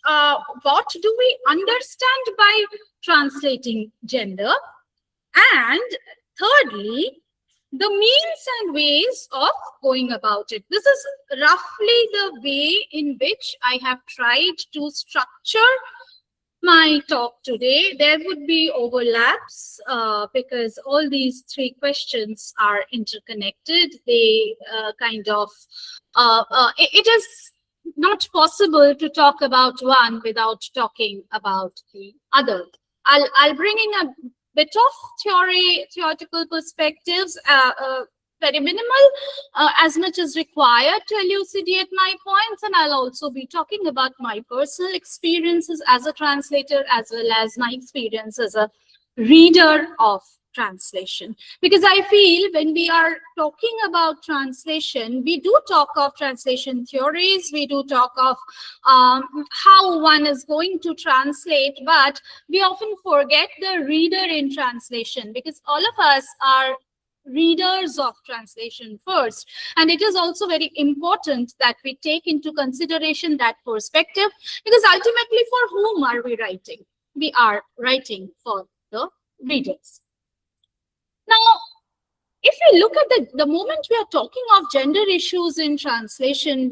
D: what do we understand by translating gender? And thirdly, the means and ways of going about it. This is roughly the way in which I have tried to structure my talk today. There would be overlaps because all these three questions are interconnected. They it is not possible to talk about one without talking about the other. I'll bring in a bit of theoretical perspectives, very minimal, as much as required to elucidate my points, and I'll also be talking about my personal experiences as a translator as well as my experience as a reader of translation. Because I feel when we are talking about translation, we do talk of translation theories, we do talk of how one is going to translate, but we often forget the reader in translation, because all of us are readers of translation first, and it is also very important that we take into consideration that perspective, because ultimately, for whom are we writing? We are writing for the readers. Now, if we look at the moment we are talking of gender issues in translation,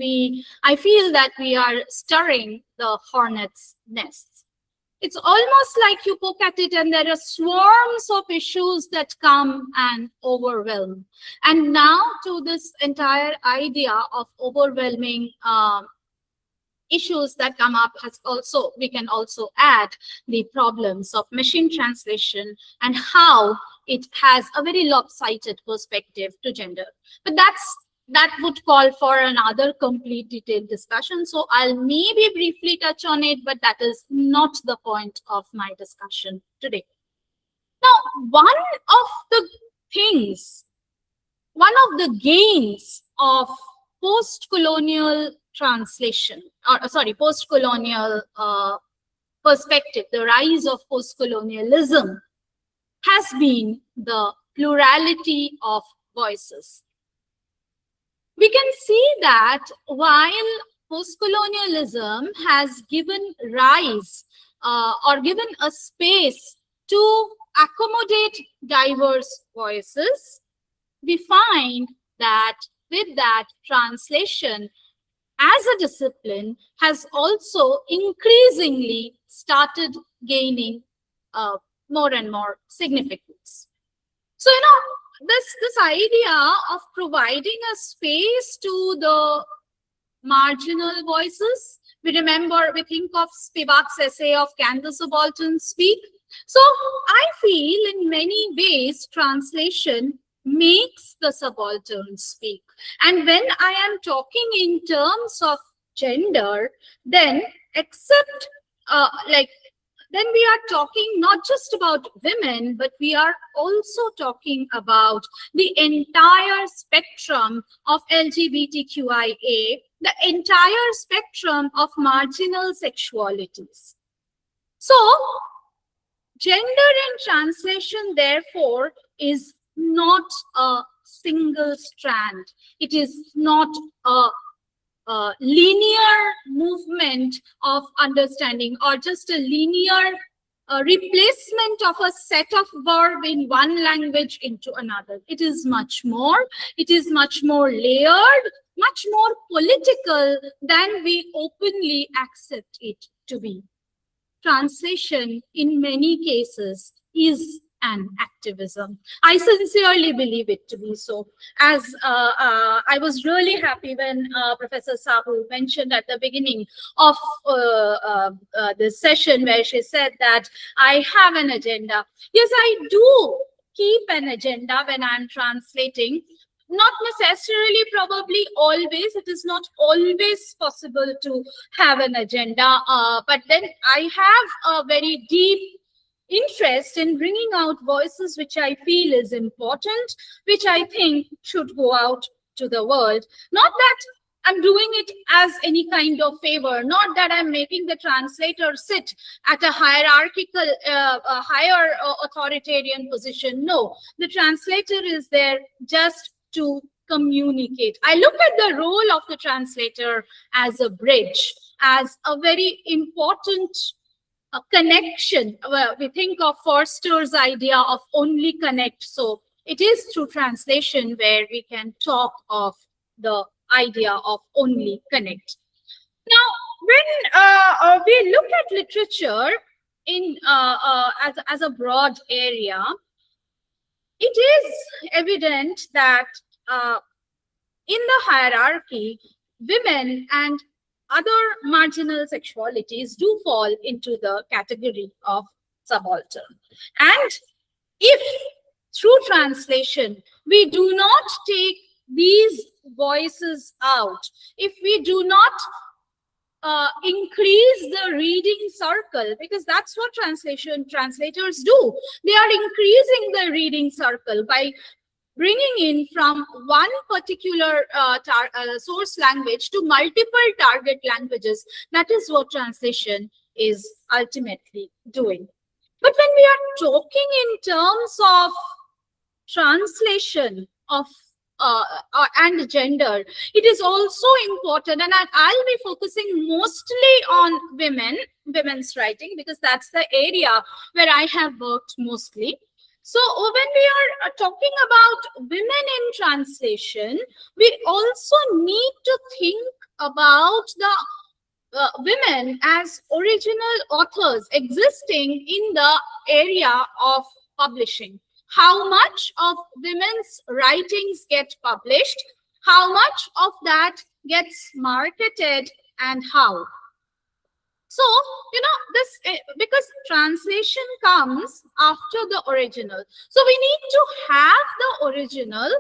D: I feel that we are stirring the hornet's nest. It's almost like you poke at it and there are swarms of issues that come and overwhelm. And now to this entire idea of overwhelming issues that come up we can also add the problems of machine translation and how it has a very lopsided perspective to gender. But that would call for another complete detailed discussion. So I'll maybe briefly touch on it, but that is not the point of my discussion today. Now, one of the gains of post-colonial translation, post-colonial perspective, the rise of post-colonialism, has been the plurality of voices. We can see that while post-colonialism has given rise or given a space to accommodate diverse voices, we find that with that, translation as a discipline has also increasingly started gaining more and more significance. So, this idea of providing a space to the marginal voices, we think of Spivak's essay of Can the Subaltern Speak? So I feel in many ways translation makes the subaltern speak. And when I am talking in terms of gender, then then we are talking not just about women, but we are also talking about the entire spectrum of LGBTQIA, the entire spectrum of marginal sexualities. So, gender in translation, therefore, is not a single strand. It is not a linear movement of understanding or just a linear replacement of a set of verb in one language into another. It is much more. It is much more layered, much more political than we openly accept it to be. Translation, in many cases, is an activism. I sincerely believe it to be so. As I was really happy when Professor Sahu mentioned at the beginning of this session where she said that I have an agenda. Yes, I do keep an agenda when I'm translating. Not necessarily, probably always. It is not always possible to have an agenda. But then I have a very deep interest in bringing out voices which I feel is important, which I think should go out to the world. Not that I'm doing it as any kind of favor, not that I'm making the translator sit at a hierarchical, higher authoritarian position. No, the translator is there just to communicate. I look at the role of the translator as a bridge, as a very important connection. Well, we think of Forster's idea of only connect. So it is through translation where we can talk of the idea of only connect. Now, when we look at literature in as a broad area, it is evident that in the hierarchy, women and other marginal sexualities do fall into the category of subaltern. And if through translation we do not take these voices out, if we do not increase the reading circle, because that's what translators do. They are increasing the reading circle by bringing in from one particular source language to multiple target languages. That is what translation is ultimately doing. But when we are talking in terms of translation of and gender, it is also important, and I'll be focusing mostly on women's writing, because that's the area where I have worked mostly. So when we are talking about women in translation, we also need to think about the women as original authors existing in the area of publishing. How much of women's writings get published, how much of that gets marketed, and how. So, this, because translation comes after the original. So we need to have the original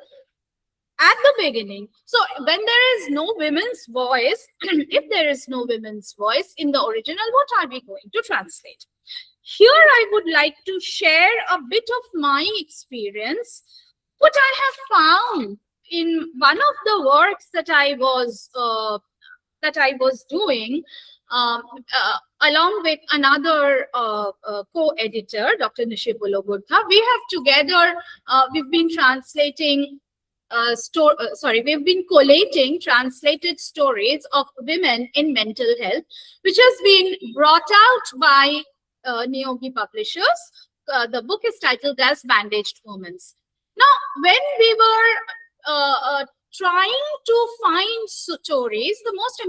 D: at the beginning. So when there is no women's voice, if there is no women's voice in the original, what are we going to translate? Here, I would like to share a bit of my experience, what I have found in one of the works that I was doing along with another co-editor, Dr. Nishipulogurtha. We have together, we've been translating we've been collating translated stories of women in mental health, which has been brought out by Neogi Publishers. The book is titled as Bandaged Moments. Now, when we were trying to find stories, the most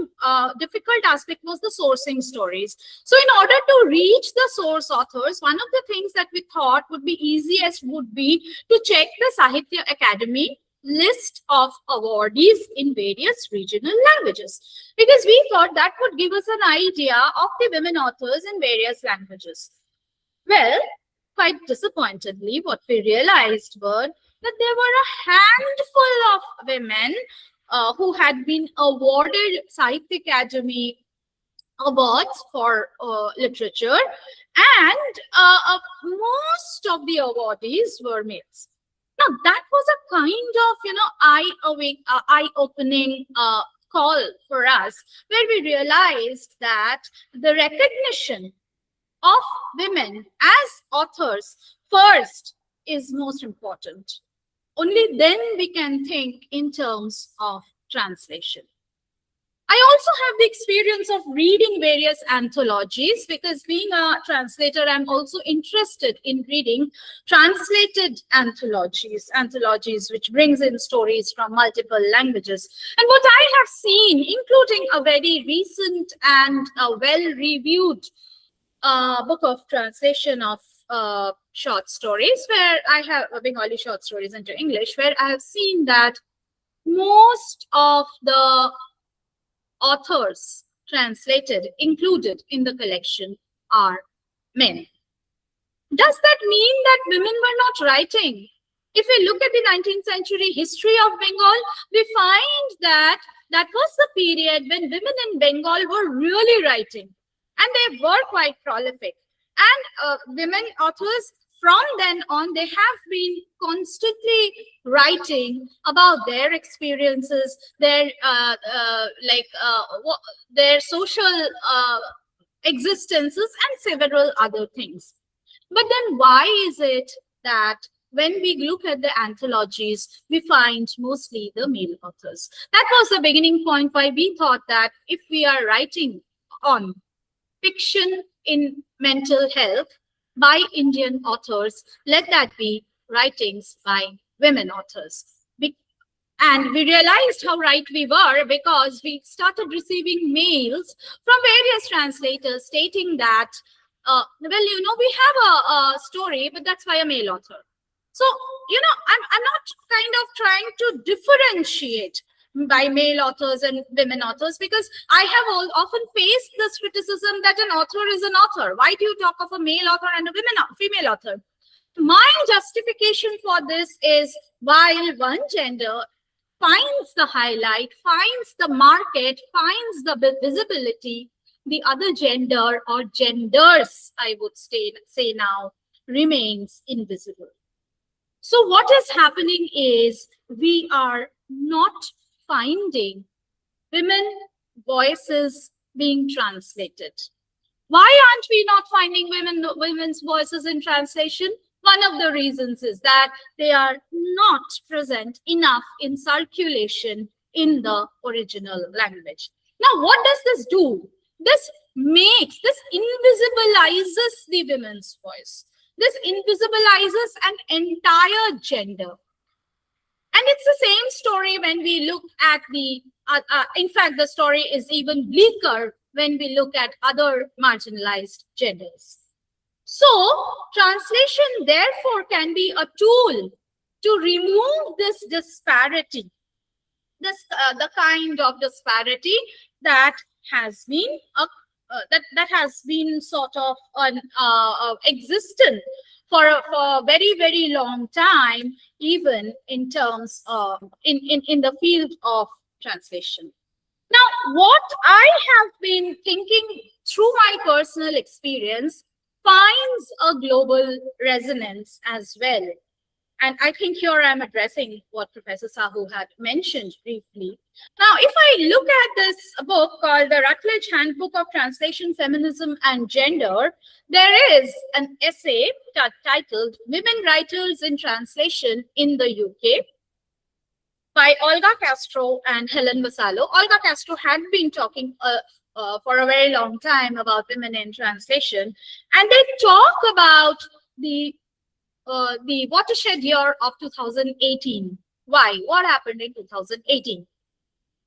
D: difficult aspect was the sourcing stories. So in order to reach the source authors, one of the things that we thought would be easiest would be to check the Sahitya Academy list of awardees in various regional languages, because we thought that would give us an idea of the women authors in various languages. Well, quite disappointedly, what we realized were that there were a handful of women who had been awarded Sahitya Academy awards for literature, and most of the awardees were males. Now, that was a kind of, eye-opening call for us, where we realized that the recognition of women as authors first is most important. Only then we can think in terms of translation. I also have the experience of reading various anthologies, because being a translator, I'm also interested in reading translated anthologies which brings in stories from multiple languages. And what I have seen, including a very recent and well-reviewed book of translation of short stories, where I have Bengali short stories into English, where I have seen that most of the authors translated, included in the collection, are men. Does that mean that women were not writing? If we look at the 19th century history of Bengal, we find that that was the period when women in Bengal were really writing, and they were quite prolific. And women authors, from then on, they have been constantly writing about their experiences, their their social existences, and several other things. But then why is it that when we look at the anthologies, we find mostly the male authors? That was the beginning point why we thought that if we are writing on fiction in mental health by Indian authors, let that be writings by women authors. And we realized how right we were because we started receiving mails from various translators stating that, well, we have a story, but that's by a male author. So, I'm not kind of trying to differentiate by male authors and women authors, because I have often faced this criticism that an author is an author. Why do you talk of a male author and a female author? My justification for this is, while one gender finds the highlight, finds the market, finds the visibility, the other gender or genders, I would say now, remains invisible. So what is happening is we are not finding women voices being translated. Why aren't we not finding women's voices in translation? One of the reasons is that they are not present enough in circulation in the original language. Now, what does this do? This invisibilizes the women's voice. This invisibilizes an entire gender. And it's the same story when we look at in fact, the story is even bleaker when we look at other marginalized genders. So, translation, therefore, can be a tool to remove this disparity, the kind of disparity that has been sort of existent for a very, very long time, even in terms of in the field of translation. Now, what I have been thinking through my personal experience finds a global resonance as well. And I think here I'm addressing what Professor Sahu had mentioned briefly. Now, if I look at this book called the Routledge Handbook of Translation, Feminism and Gender, there is an essay titled Women Writers in Translation in the UK by Olga Castro and Helen Vassallo. Olga Castro had been talking for a very long time about women in translation, and they talk about the watershed year of 2018. Why? What happened in 2018?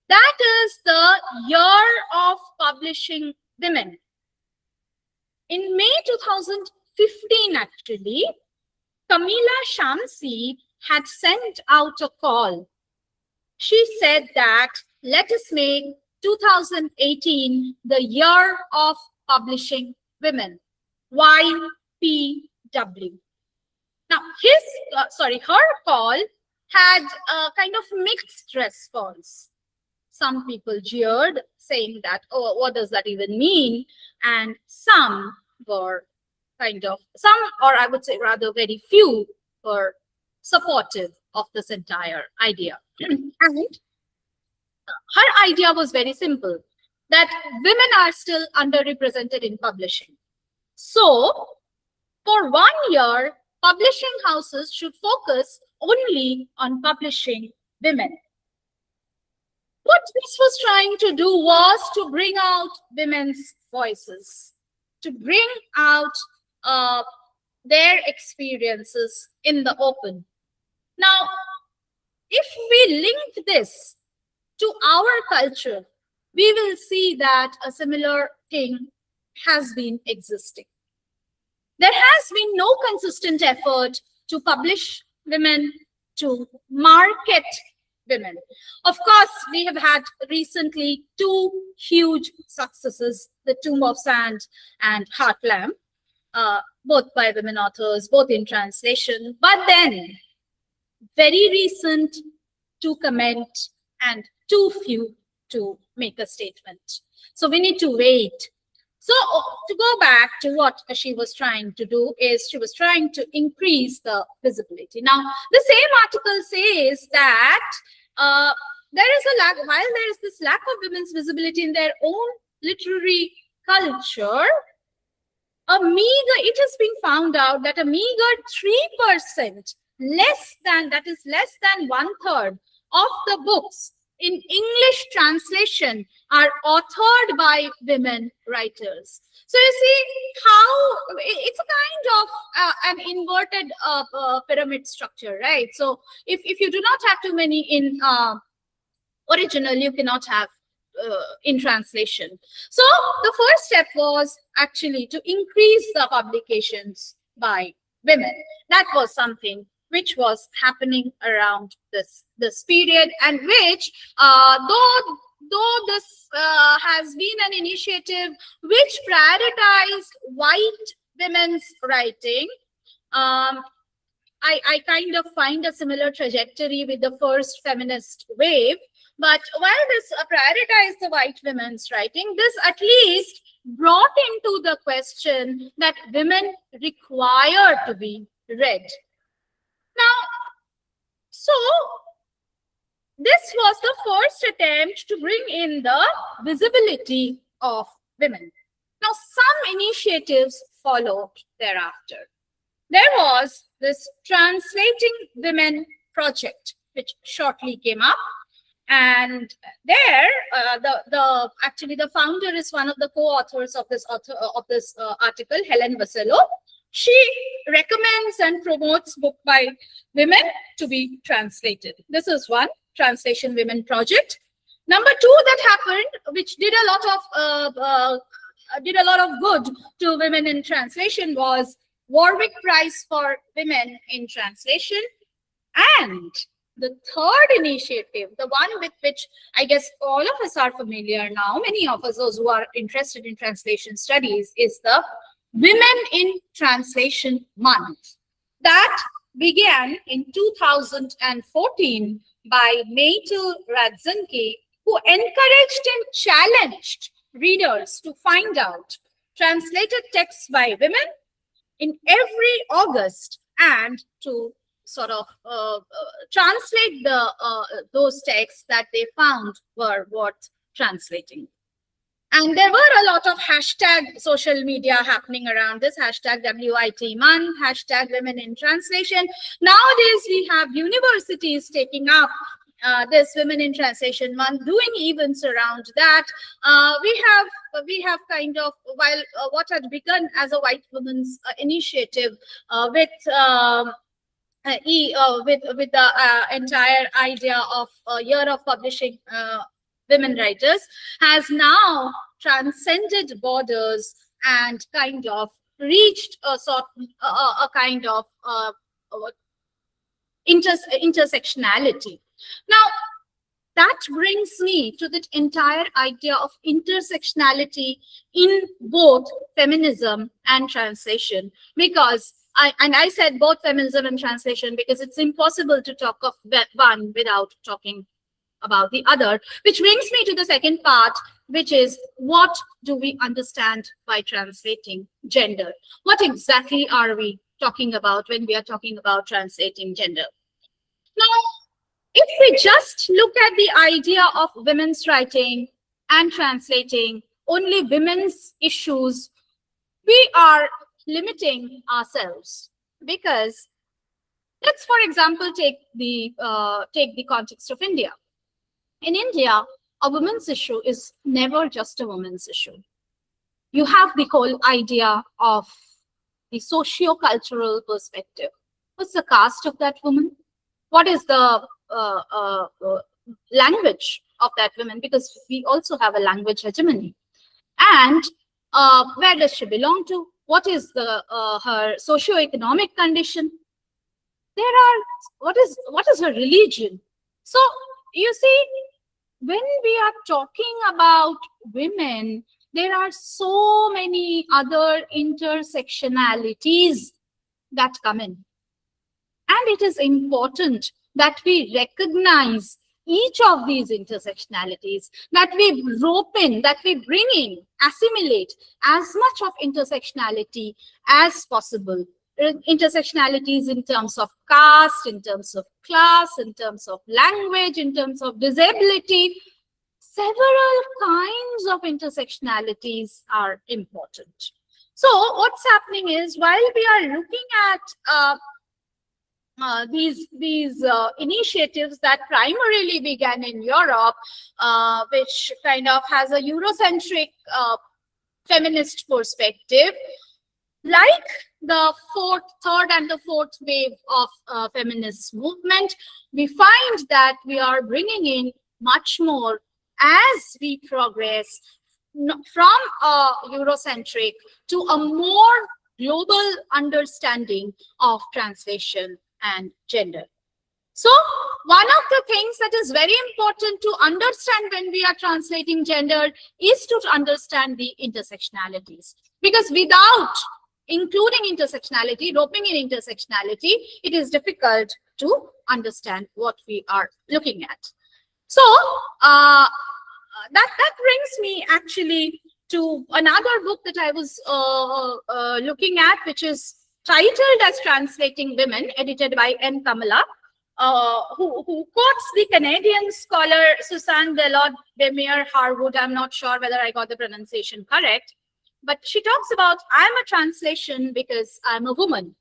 D: That is the year of publishing women. In May 2015, actually, Camila Shamsi had sent out a call. She said that let us make 2018 the year of publishing women, YPW. Now, her call had a kind of mixed response. Some people jeered, saying that, oh, what does that even mean? And some were or I would say rather very few, were supportive of this entire idea. And her idea was very simple, that women are still underrepresented in publishing. So, for 1 year, publishing houses should focus only on publishing women. What this was trying to do was to bring out women's voices, to bring out their experiences in the open. Now, if we link this to our culture, we will see that a similar thing has been existing. There has been no consistent effort to publish women, to market women. Of course, we have had recently 2 huge successes, The Tomb of Sand and Heart Lamb, both by women authors, both in translation, but then very recent to comment and too few to make a statement. So we need to wait. So to go back to what she was trying to do is she was trying to increase the visibility. Now, the same article says that there is a lack, while there is this lack of women's visibility in their own literary culture, it has been found out that a meager 3%, less than 1/3 of the books in English translation are authored by women writers. So you see how it's a kind of an inverted pyramid structure, right? So if you do not have too many in original, you cannot have in translation. So the first step was actually to increase the publications by women. That was something which was happening around this period, and which though this has been an initiative which prioritized white women's writing, I kind of find a similar trajectory with the first feminist wave. But while this prioritized the white women's writing, this at least brought into the question that women require to be read. Now, so this was the first attempt to bring in the visibility of women. Now, some initiatives followed thereafter. There was this Translating Women project, which shortly came up. And there, actually the founder is one of the co-authors of this article, Helen Vassallo. She recommends and promotes book by women to be translated. This is one Translation Women project. Number two that happened, which did a lot of good to women in translation, was Warwick Prize for Women in Translation. And the third initiative, the one with which I guess all of us are familiar now, many of us, those who are interested in translation studies, is the Women in Translation Month. That began in 2014 by Maytel Radzinski, who encouraged and challenged readers to find out translated texts by women in every August, and to sort of translate those texts that they found were worth translating. And there were a lot of hashtag social media happening around this, hashtag WIT month, hashtag women in translation. Nowadays, we have universities taking up this Women in Translation month, doing events around that. We have kind of, while what had begun as a white women's initiative with the entire idea of a year of publishing women writers, has now transcended borders and kind of reached a kind of intersectionality. Now, that brings me to the entire idea of intersectionality in both feminism and translation, because I said both feminism and translation because it's impossible to talk of one without talking about the other, which brings me to the second part, which is, what do we understand by translating gender? What exactly are we talking about when we are talking about translating gender? Now, if we just look at the idea of women's writing and translating only women's issues, we are limiting ourselves, because let's, for example, take the context of India. In India, a woman's issue is never just a woman's issue. You have the whole idea of the socio-cultural perspective. What's the caste of that woman? What is the language of that woman? Because we also have a language hegemony. And where does she belong to? What is her socio-economic condition? What is her religion? So you see, when we are talking about women, there are so many other intersectionalities that come in. And it is important that we recognize each of these intersectionalities, that we rope in, that we bring in, assimilate as much of intersectionality as possible. Intersectionalities in terms of caste, in terms of class, in terms of language, in terms of disability. Several kinds of intersectionalities are important. So what's happening is, while we are looking at these initiatives that primarily began in Europe, which kind of has a Eurocentric feminist perspective, like the third and the fourth wave of feminist movement, we find that we are bringing in much more as we progress from a Eurocentric to a more global understanding of translation and gender. So one of the things that is very important to understand when we are translating gender is to understand the intersectionalities, because without including intersectionality, roping in intersectionality, it is difficult to understand what we are looking at. So that brings me actually to another book that I was looking at, which is titled as Translating Women, edited by N. Kamala, who quotes the Canadian scholar Susan Delord-Bemere Harwood. I'm not sure whether I got the pronunciation correct, but she talks about, I'm a translation because I'm a woman,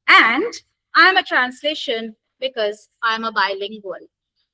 D: and I'm a translation because I'm a bilingual.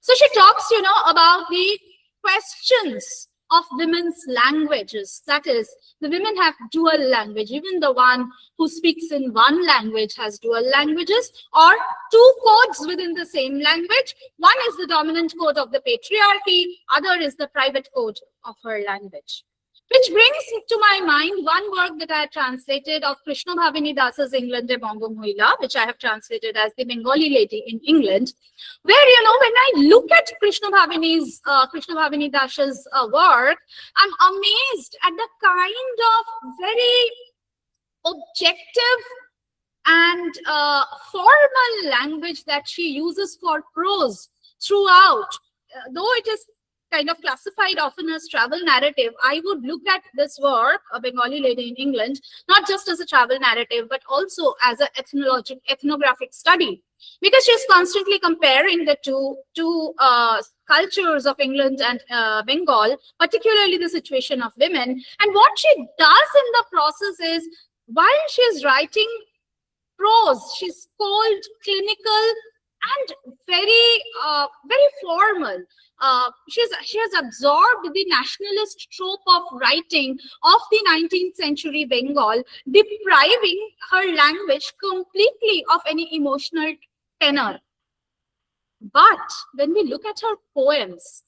D: So she talks, about the questions of women's languages. That is, the women have dual language. Even the one who speaks in one language has dual languages, or two codes within the same language. One is the dominant code of the patriarchy, other is the private code of her language. Which brings to my mind one work that I translated of Krishna Bhavini Das's England Bongo Mohila, which I have translated as The Bengali Lady in England, where, when I look at Krishna Bhavini Das's work, I'm amazed at the kind of very objective and formal language that she uses for prose throughout. Though it is kind of classified often as travel narrative, I would look at this work, A Bengali Lady in England, not just as a travel narrative, but also as an ethnographic study, because she's constantly comparing the two cultures of England and Bengal, particularly the situation of women. And what she does in the process is, while she's writing prose, she's cold, clinical, and very formal. She has absorbed the nationalist trope of writing of the 19th century Bengal, depriving her language completely of any emotional tenor. But when we look at her poems,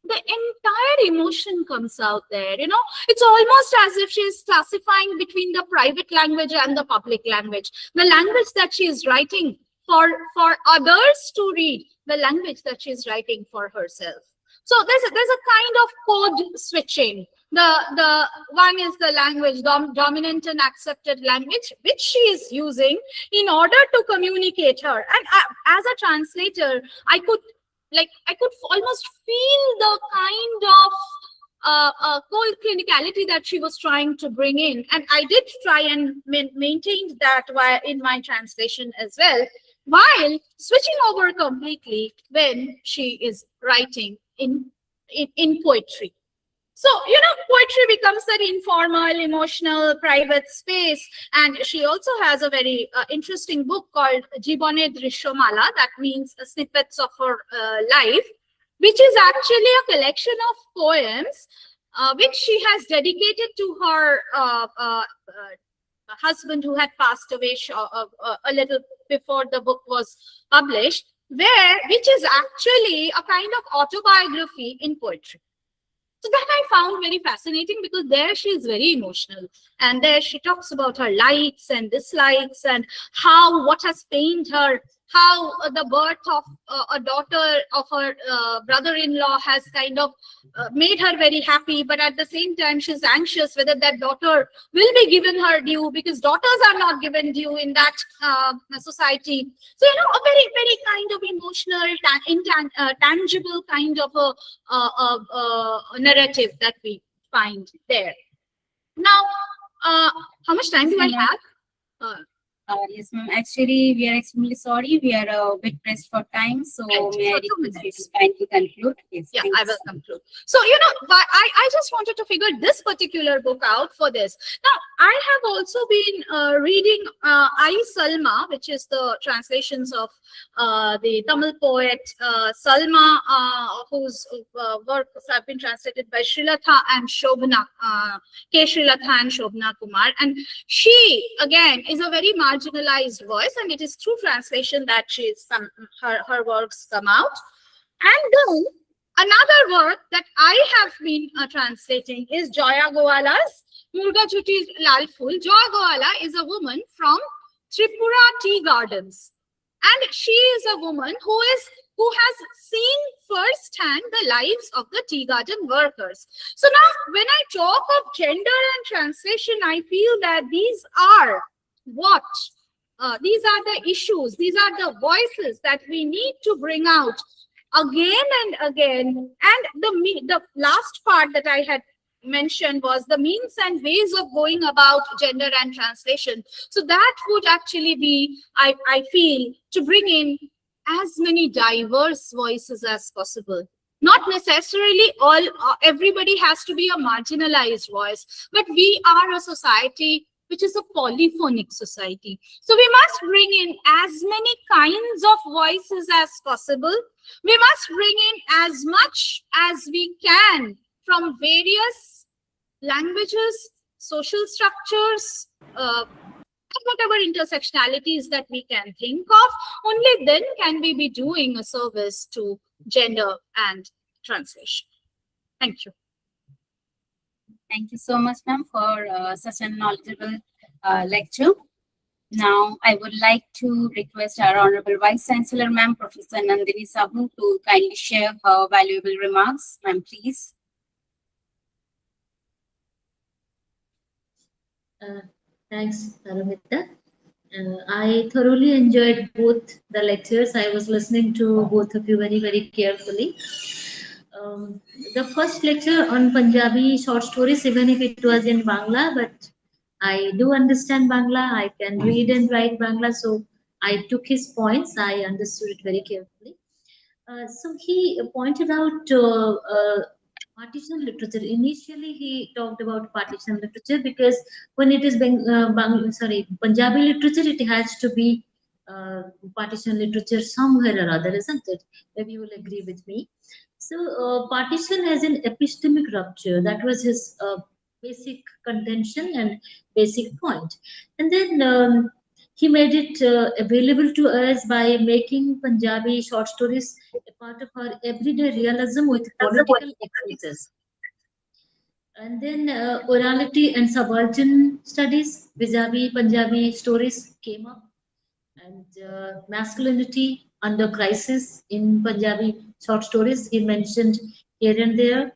D: the entire emotion comes out there. It's almost as if she's classifying between the private language and the public language. The language that she is writing for others to read, the language that she's writing for herself. So there's a kind of code switching. The one is the language, dominant and accepted language, which she is using in order to communicate her. And as a translator, I could almost feel the kind of cold clinicality that she was trying to bring in. And I did try and maintain that in my translation as well, while switching over completely when she is writing in poetry. So, poetry becomes that informal, emotional, private space. And she also has a very interesting book called Jibone Drishyamala, that means snippets of her life, which is actually a collection of poems which she has dedicated to her husband, who had passed away a little before the book was published, which is actually a kind of autobiography in poetry. So that I found very fascinating, because there she is very emotional, and there she talks about her likes and dislikes, and what has pained her, how the birth of a daughter of her brother-in-law has kind of made her very happy, but at the same time she's anxious whether that daughter will be given her due, because daughters are not given due in that society. So, a very, very kind of emotional, tangible kind of a narrative that we find there. Now, how much time do I have?
A: Yes, ma'am. Actually, we are extremely sorry. We are a bit pressed for time. So
D: Right.
A: may I
D: So 2
A: request you
D: minutes.
A: to kindly conclude? Yes.
D: Yeah,
A: thank
D: I
A: you,
D: will
A: sir.
D: conclude. So, I just wanted to figure this particular book out for this. Now, I have also been reading I Salma, which is the translations of the Tamil poet Salma, whose works have been translated by Srilatha and Shobhana, K. Srilatha and Shobhana Kumar. And she, again, is a very marginalized voice, and it is through translation that her works come out. And then another work that I have been translating is Joya Goala's Murga Chuti Lal Phul. Joya Goala is a woman from Tripura tea gardens. And she is a woman who has seen firsthand the lives of the tea garden workers. So now when I talk of gender and translation, I feel that these are these are the issues, these are the voices that we need to bring out again and again. And the last part that I had mentioned was the means and ways of going about gender and translation. So that would actually be, I feel, to bring in as many diverse voices as possible. Not necessarily everybody has to be a marginalized voice, but we are a society which is a polyphonic society. So we must bring in as many kinds of voices as possible. We must bring in as much as we can from various languages, social structures, and whatever intersectionalities that we can think of. Only then can we be doing a service to gender and translation. Thank you.
A: Thank you so much, ma'am, for such a knowledgeable lecture. Now, I would like to request our Honorable Vice-Chancellor, ma'am, Professor Nandini Sahu, to kindly share her valuable remarks. Ma'am, please.
B: Thanks, Paromita. I thoroughly enjoyed both the lectures. I was listening to both of you very, very carefully. The first lecture on Punjabi short stories, even if it was in Bangla, but I do understand Bangla. I can read and write Bangla, so I took his points. I understood it very carefully. So he pointed out partition literature. Initially, he talked about partition literature because when it is Punjabi literature, it has to be partition literature somewhere or other, isn't it? Maybe you will agree with me. So partition has an epistemic rupture. That was his basic contention and basic point. And then he made it available to us by making Punjabi short stories a part of our everyday realism with political excesses. And then orality and subaltern studies, vis-a-vis Punjabi stories came up, and masculinity under crisis in Punjabi short stories he mentioned here and there.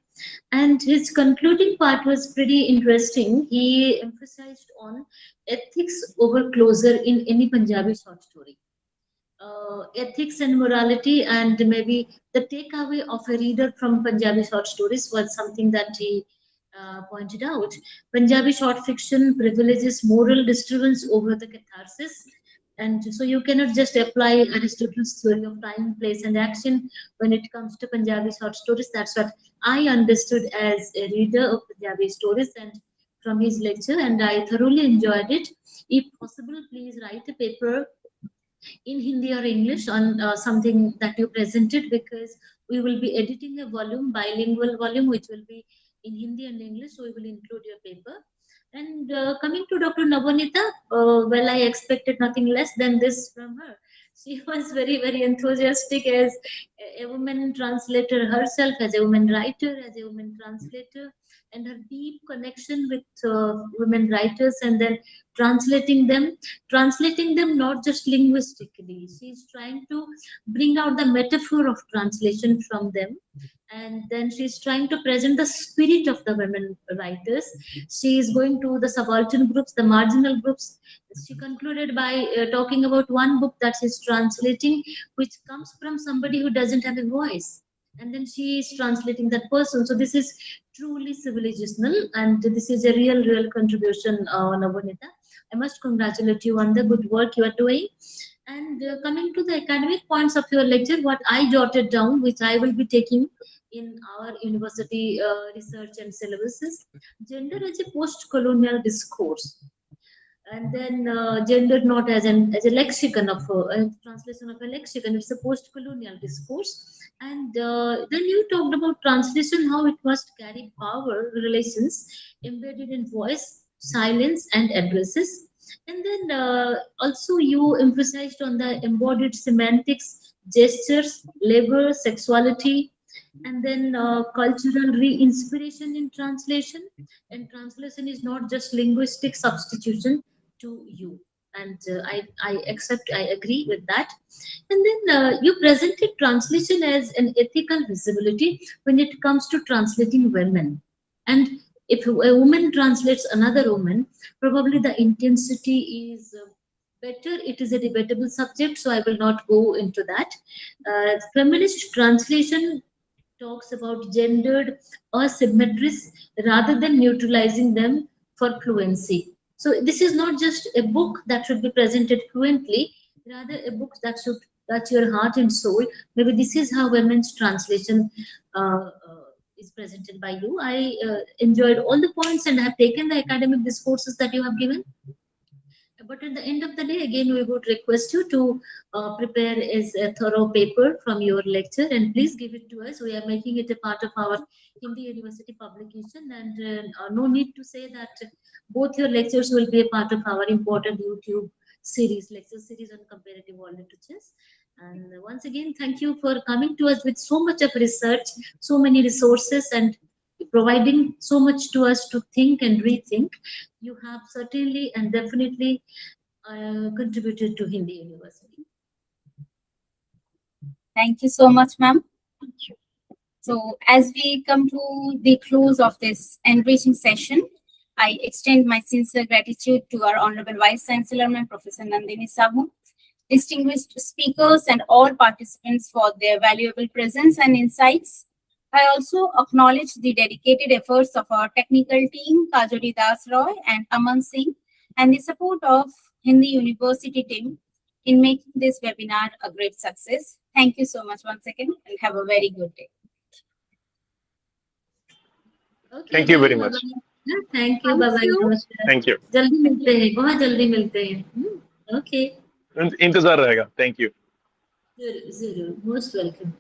B: And his concluding part was pretty interesting. He emphasized on ethics over closure in any Punjabi short story. Ethics and morality, and maybe the takeaway of a reader from Punjabi short stories was something that he pointed out. Punjabi short fiction privileges moral disturbance over the catharsis. And so you cannot just apply Aristotle's theory of time, place, and action when it comes to Punjabi short stories. That's what I understood as a reader of Punjabi stories and from his lecture, and I thoroughly enjoyed it. If possible, please write a paper in Hindi or English on something that you presented, because we will be editing a volume, bilingual volume, which will be in Hindi and English. So we will include your paper. And coming to Dr. Nabanita, well, I expected nothing less than this from her. She was very, very enthusiastic as a woman translator herself, as a woman writer, as a woman translator, and her deep connection with women writers, and then translating them not just linguistically. She's trying to bring out the metaphor of translation from them, and then she's trying to present the spirit of the women writers. She is going to the subaltern groups, the marginal groups. She concluded by talking about one book that she's translating, which comes from somebody who doesn't have a voice, and then she is translating that person. So this is truly civilizational, and this is a real contribution, Nabanita. I must congratulate you on the good work you are doing. And coming to the academic points of your lecture, what I jotted down, which I will be taking in our university research and syllabuses, gender as a post-colonial discourse, and then gender not as a lexicon of a translation of a lexicon. It's a post-colonial discourse. And then you talked about translation, how it must carry power relations embedded in voice, silence, and addresses. And then also you emphasized on the embodied semantics, gestures, labor, sexuality, and then cultural re-inspiration in translation. And translation is not just linguistic substitution to you. And I accept, I agree with that. And then you presented translation as an ethical visibility when it comes to translating women. And if a woman translates another woman, probably the intensity is better. It is a debatable subject, so I will not go into that. Feminist translation talks about gendered asymmetries rather than neutralizing them for fluency. So this is not just a book that should be presented fluently, rather a book that should touch your heart and soul. Maybe this is how women's translation is presented by you. I enjoyed all the points and have taken the academic discourses that you have given. But at the end of the day, again, we would request you to prepare as a thorough paper from your lecture and please give it to us. We are making it a part of our Hindi University publication, and no need to say that both your lectures will be a part of our important YouTube series, lecture series on comparative world literatures. And once again, thank you for coming to us with so much of research, so many resources, and providing so much to us to think and rethink. You have certainly and definitely contributed to Hindi University.
A: Thank you so much, ma'am. So as we come to the close of this enriching session, I extend my sincere gratitude to our Honorable Vice-chancellor, Ma'am, Professor Nandini Sahu, distinguished speakers and all participants for their valuable presence and insights. I also acknowledge the dedicated efforts of our technical team, Kajoli Das Roy and Aman Singh, and the support of Hindi University team in making this webinar a great success. Thank you so much once again and have a very good day.
B: Okay,
C: Thank you very
B: then,
C: much.
B: Thank you.
D: Thank
B: Bye bye.
D: you.
B: Namaskar.
C: Thank you.
B: जल्दी मिलते हैं, बहुत जल्दी मिलते हैं. Okay.
C: इंतजार रहेगा. Thank you.
B: Zero, most welcome.